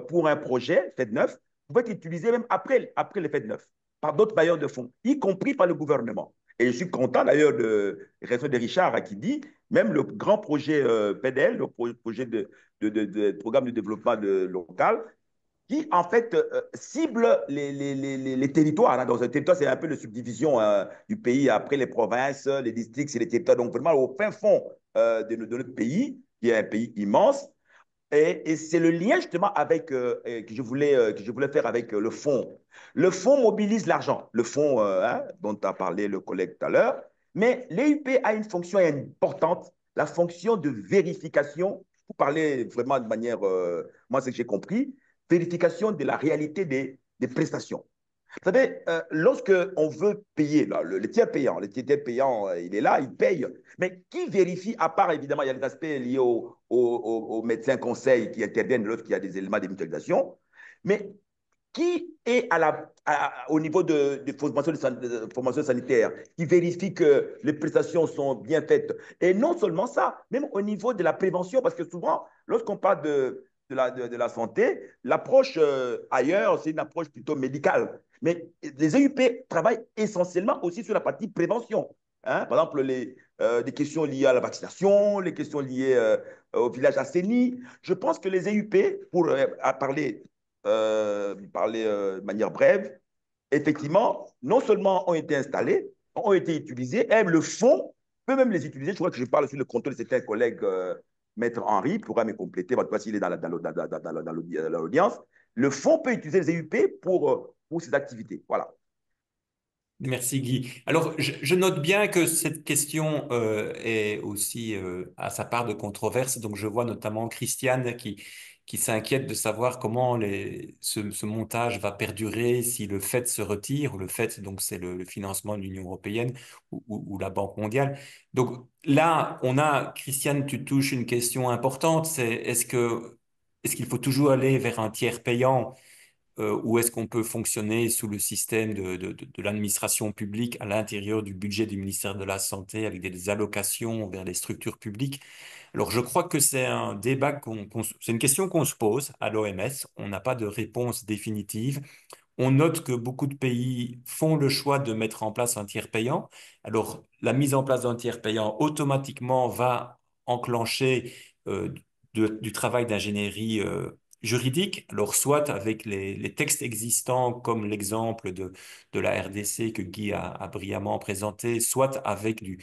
pour un projet, FED9, pouvait être utilisé même après le FED9 par d'autres bailleurs de fonds, y compris par le gouvernement. Et je suis content d'ailleurs de raison de Richard qui dit, même le grand projet PDL, le projet de programme de développement local, qui en fait cible les territoires. Hein. Dans un territoire, c'est un peu la subdivision du pays après les provinces, les districts, c'est les territoires. Donc vraiment au fin fond de notre pays, qui est un pays immense. Et c'est le lien justement avec, que je voulais faire avec le fonds. Le fonds mobilise l'argent, le fonds hein, dont a parlé le collègue tout à l'heure. Mais l'EUP a une fonction importante, la fonction de vérification. Pour parler vraiment de manière, moi, c'est que j'ai compris, vérification de la réalité des prestations. Vous savez, lorsque on veut payer, là, le tiers payant, il est là, il paye. Mais qui vérifie, à part évidemment, il y a des aspects liés aux médecins conseils qui interviennent lorsqu'il y a des éléments de mutualisation, mais qui est au niveau de formation sanitaire, qui vérifie que les prestations sont bien faites. Et non seulement ça, même au niveau de la prévention, parce que souvent, lorsqu'on parle de la santé, l'approche ailleurs, c'est une approche plutôt médicale. Mais les EUP travaillent essentiellement aussi sur la partie prévention. Hein? Par exemple, des questions liées à la vaccination, les questions liées au village assaini. Je pense que les EUP, pour parler de manière brève, effectivement, non seulement ont été installés, ont été utilisés, et le fonds peut même les utiliser. Je crois que je parle sur le contrôle de certains collègues Maître Henri pourra me compléter, en tout cas s'il est dans l'audience. Le fonds peut utiliser les EUP pour ses activités. Voilà. Merci Guy. Alors, je note bien que cette question est aussi à sa part de controverse. Donc, je vois notamment Christiane qui s'inquiète de savoir comment ce montage va perdurer si le FED se retire. Le FED, donc, c'est le financement de l'Union européenne ou la Banque mondiale. Donc là, Christiane, tu touches une question importante. C'est est-ce qu'il faut toujours aller vers un tiers payant? Ou est-ce qu'on peut fonctionner sous le système de l'administration publique à l'intérieur du budget du ministère de la Santé avec des allocations vers les structures publiques? Alors, je crois que c'est un débat c'est une question qu'on se pose à l'OMS. On n'a pas de réponse définitive. On note que beaucoup de pays font le choix de mettre en place un tiers payant. Alors, la mise en place d'un tiers payant automatiquement va enclencher euh, du travail d'ingénierie juridique. Alors, soit avec les textes existants, comme l'exemple de la RDC que Guy a brillamment présenté, soit avec du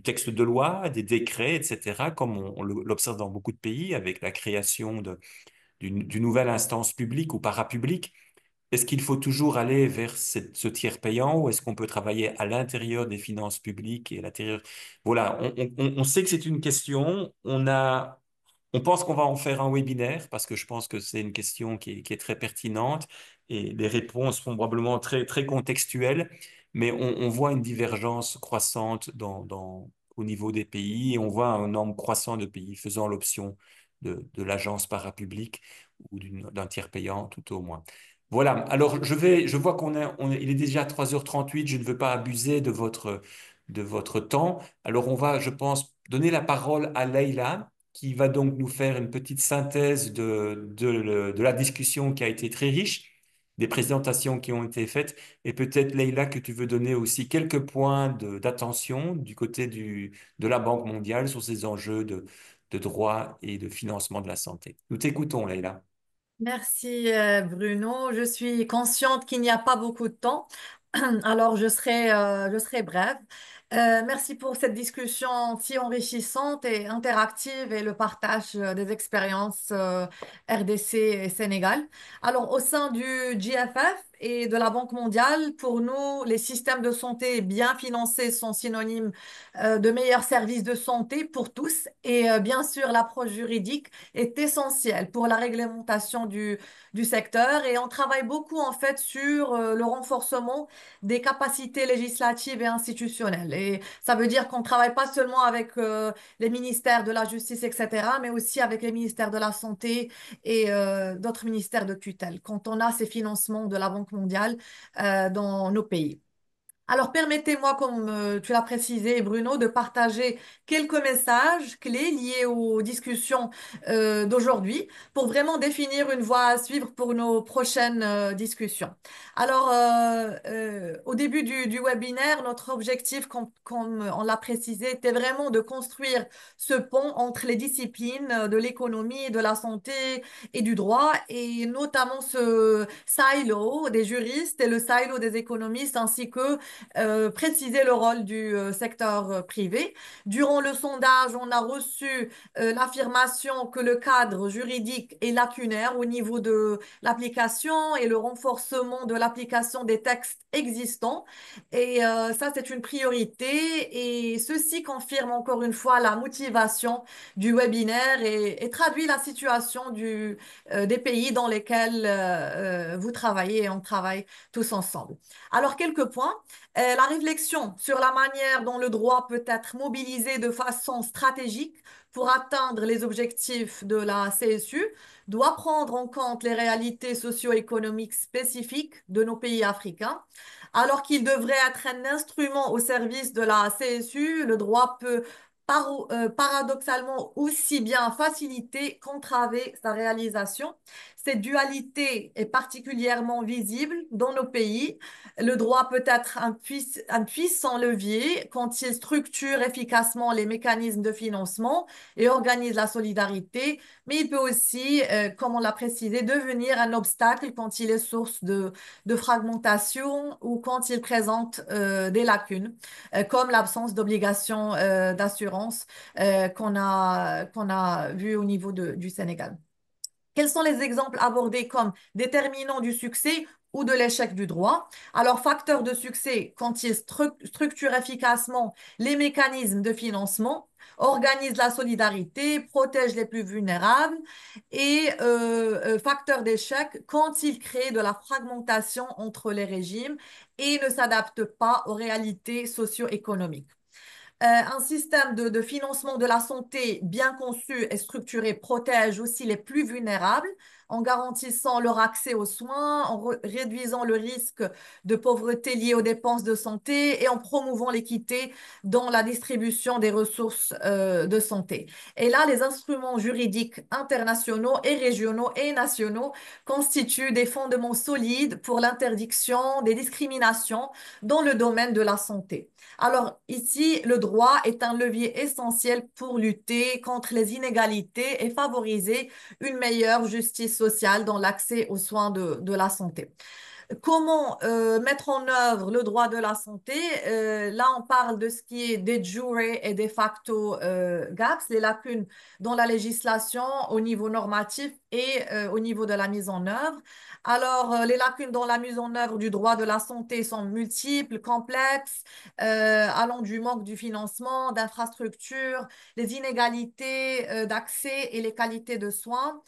texte de loi, des décrets, etc., comme on l'observe dans beaucoup de pays, avec la création d'une nouvelle instance publique ou parapublique. Est-ce qu'il faut toujours aller vers ce tiers payant ou est-ce qu'on peut travailler à l'intérieur des finances publiques et à l'intérieur? Voilà, on sait que c'est une question. On pense qu'on va en faire un webinaire parce que je pense que c'est une question qui est très pertinente et les réponses sont probablement très, très contextuelles, mais on voit une divergence croissante au niveau des pays et on voit un nombre croissant de pays faisant l'option de l'agence parapublique ou d'un tiers payant tout au moins. Voilà, alors je vois il est déjà 3h38. Je ne veux pas abuser de votre temps. Alors on va, je pense, donner la parole à Leïla qui va donc nous faire une petite synthèse de la discussion qui a été très riche, des présentations qui ont été faites, et peut-être, Leïla, que tu veux donner aussi quelques points d'attention du côté de la Banque mondiale sur ces enjeux de droit et de financement de la santé. Nous t'écoutons, Leïla. Merci Bruno. Je suis consciente qu'il n'y a pas beaucoup de temps, alors je serai brève. Merci pour cette discussion si enrichissante et interactive et le partage des expériences RDC et Sénégal. Alors au sein du GFF et de la Banque mondiale, pour nous, les systèmes de santé bien financés sont synonymes de meilleurs services de santé pour tous et bien sûr l'approche juridique est essentielle pour la réglementation du secteur et on travaille beaucoup en fait sur le renforcement des capacités législatives et institutionnelles. Et ça veut dire qu'on ne travaille pas seulement avec les ministères de la justice, etc., mais aussi avec les ministères de la santé et d'autres ministères de tutelle quand on a ces financements de la Banque mondiale dans nos pays. Alors, permettez-moi, comme tu l'as précisé, Bruno, de partager quelques messages clés liés aux discussions d'aujourd'hui pour vraiment définir une voie à suivre pour nos prochaines discussions. Alors, au début du webinaire, notre objectif, comme on l'a précisé, était vraiment de construire ce pont entre les disciplines de l'économie, de la santé et du droit, et notamment ce silo des juristes et le silo des économistes, ainsi que préciser le rôle du secteur privé. Durant le sondage, on a reçu l'affirmation que le cadre juridique est lacunaire au niveau de l'application et le renforcement de l'application des textes existants. Et ça, c'est une priorité. Et ceci confirme encore une fois la motivation du webinaire et traduit la situation des pays dans lesquels vous travaillez et on travaille tous ensemble. Alors, quelques points. La réflexion sur la manière dont le droit peut être mobilisé de façon stratégique pour atteindre les objectifs de la CSU doit prendre en compte les réalités socio-économiques spécifiques de nos pays africains. Alors qu'il devrait être un instrument au service de la CSU, le droit peut paradoxalement aussi bien faciliter qu'entraver sa réalisation. Cette dualité est particulièrement visible dans nos pays. Le droit peut être un puissant levier quand il structure efficacement les mécanismes de financement et organise la solidarité, mais il peut aussi, comme on l'a précisé, devenir un obstacle quand il est source de fragmentation ou quand il présente des lacunes, comme l'absence d'obligation d'assurance qu'on a vu au niveau du Sénégal. Quels sont les exemples abordés comme déterminants du succès ou de l'échec du droit? Alors, facteur de succès, quand il structure efficacement les mécanismes de financement, organise la solidarité, protège les plus vulnérables, et facteur d'échec, quand il crée de la fragmentation entre les régimes et ne s'adapte pas aux réalités socio-économiques. Un système de financement de la santé bien conçu et structuré protège aussi les plus vulnérables en garantissant leur accès aux soins, en réduisant le risque de pauvreté lié aux dépenses de santé et en promouvant l'équité dans la distribution des ressources de santé. Et là, les instruments juridiques internationaux et régionaux et nationaux constituent des fondements solides pour l'interdiction des discriminations dans le domaine de la santé. Alors ici, le droit est un levier essentiel pour lutter contre les inégalités et favoriser une meilleure justice sociale dans l'accès aux soins de la santé. Comment mettre en œuvre le droit de la santé? Là, on parle de ce qui est de jure et de facto gaps, les lacunes dans la législation au niveau normatif et au niveau de la mise en œuvre. Alors, les lacunes dans la mise en œuvre du droit de la santé sont multiples, complexes, allant du manque du financement, d'infrastructures, les inégalités d'accès et les qualités de soins.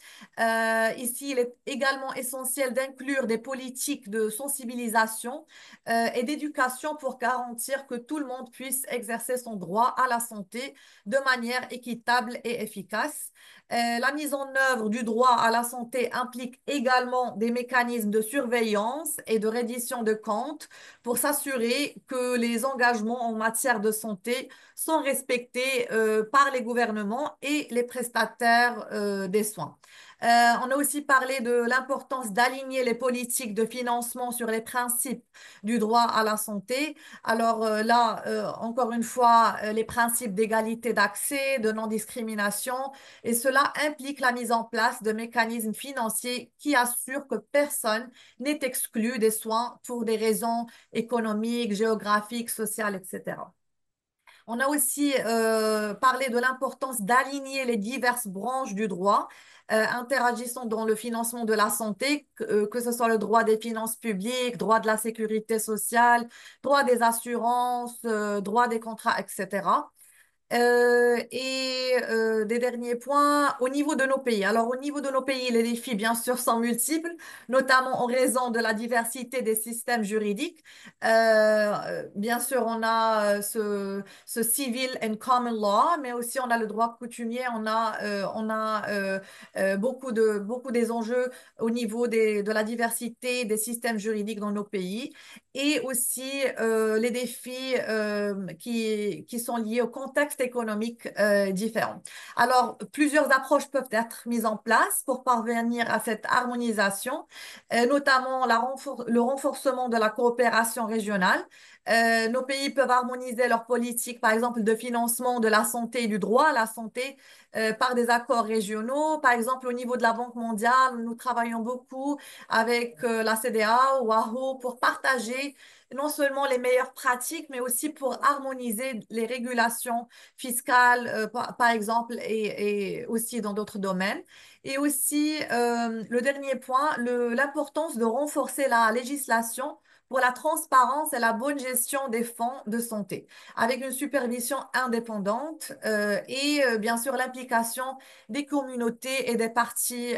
Ici, il est également essentiel d'inclure des politiques de sensibilisation et d'éducation pour garantir que tout le monde puisse exercer son droit à la santé de manière équitable et efficace. La mise en œuvre du droit à la santé implique également des mécanismes de surveillance et de reddition de comptes pour s'assurer que les engagements en matière de santé sont respectés par les gouvernements et les prestataires des soins. On a aussi parlé de l'importance d'aligner les politiques de financement sur les principes du droit à la santé. Alors là, encore une fois, les principes d'égalité d'accès, de non-discrimination, et cela implique la mise en place de mécanismes financiers qui assurent que personne n'est exclu des soins pour des raisons économiques, géographiques, sociales, etc. On a aussi parlé de l'importance d'aligner les diverses branches du droit interagissant dans le financement de la santé, que ce soit le droit des finances publiques, droit de la sécurité sociale, droit des assurances, droit des contrats, etc. Des derniers points, au niveau de nos pays. Alors, au niveau de nos pays, les défis, bien sûr, sont multiples, notamment en raison de la diversité des systèmes juridiques. Bien sûr, on a ce civil and common law, mais aussi on a le droit coutumier, on a beaucoup des enjeux au niveau de la diversité des systèmes juridiques dans nos pays et aussi les défis qui sont liés au contexte économique différent. Alors, plusieurs approches peuvent être mises en place pour parvenir à cette harmonisation, notamment le renforcement de la coopération régionale. Nos pays peuvent harmoniser leur politique, par exemple, de financement de la santé et du droit à la santé par des accords régionaux. Par exemple, au niveau de la Banque mondiale, nous travaillons beaucoup avec la CDA ou WAHO pour partager non seulement les meilleures pratiques, mais aussi pour harmoniser les régulations fiscales, par exemple, et aussi dans d'autres domaines. Et aussi, le dernier point, l'importance de renforcer la législation pour la transparence et la bonne gestion des fonds de santé, avec une supervision indépendante bien sûr l'implication des communautés et des parties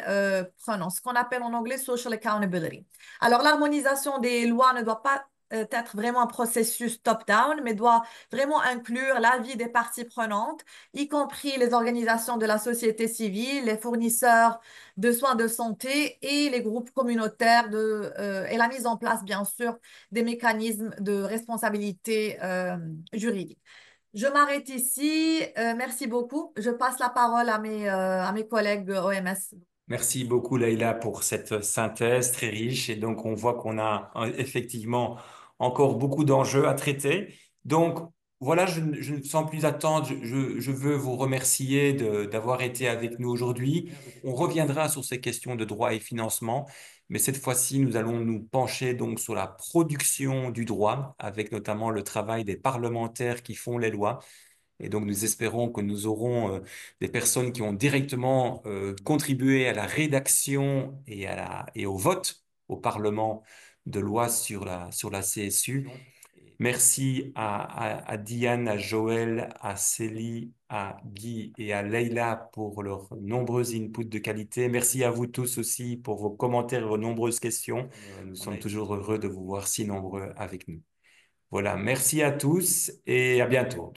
prenantes, ce qu'on appelle en anglais social accountability. Alors, l'harmonisation des lois ne doit pas être vraiment un processus top-down, mais doit vraiment inclure l'avis des parties prenantes, y compris les organisations de la société civile, les fournisseurs de soins de santé et les groupes communautaires et la mise en place, bien sûr, des mécanismes de responsabilité juridique. Je m'arrête ici. Merci beaucoup. Je passe la parole à mes collègues OMS. Merci beaucoup, Leïla, pour cette synthèse très riche. Et donc, on voit qu'on a effectivement encore beaucoup d'enjeux à traiter. Donc, voilà, je ne sens plus attendre. Je veux vous remercier d'avoir été avec nous aujourd'hui. On reviendra sur ces questions de droit et financement, mais cette fois-ci, nous allons nous pencher donc sur la production du droit, avec notamment le travail des parlementaires qui font les lois. Et donc, nous espérons que nous aurons des personnes qui ont directement contribué à la rédaction et au vote au Parlement de lois sur la CSU. Merci à Diane, à Joël, à Célie, à Guy et à Leïla pour leurs nombreux inputs de qualité. Merci à vous tous aussi pour vos commentaires et vos nombreuses questions. Nous sommes toujours heureux de vous voir si nombreux avec nous. Voilà, merci à tous et à bientôt.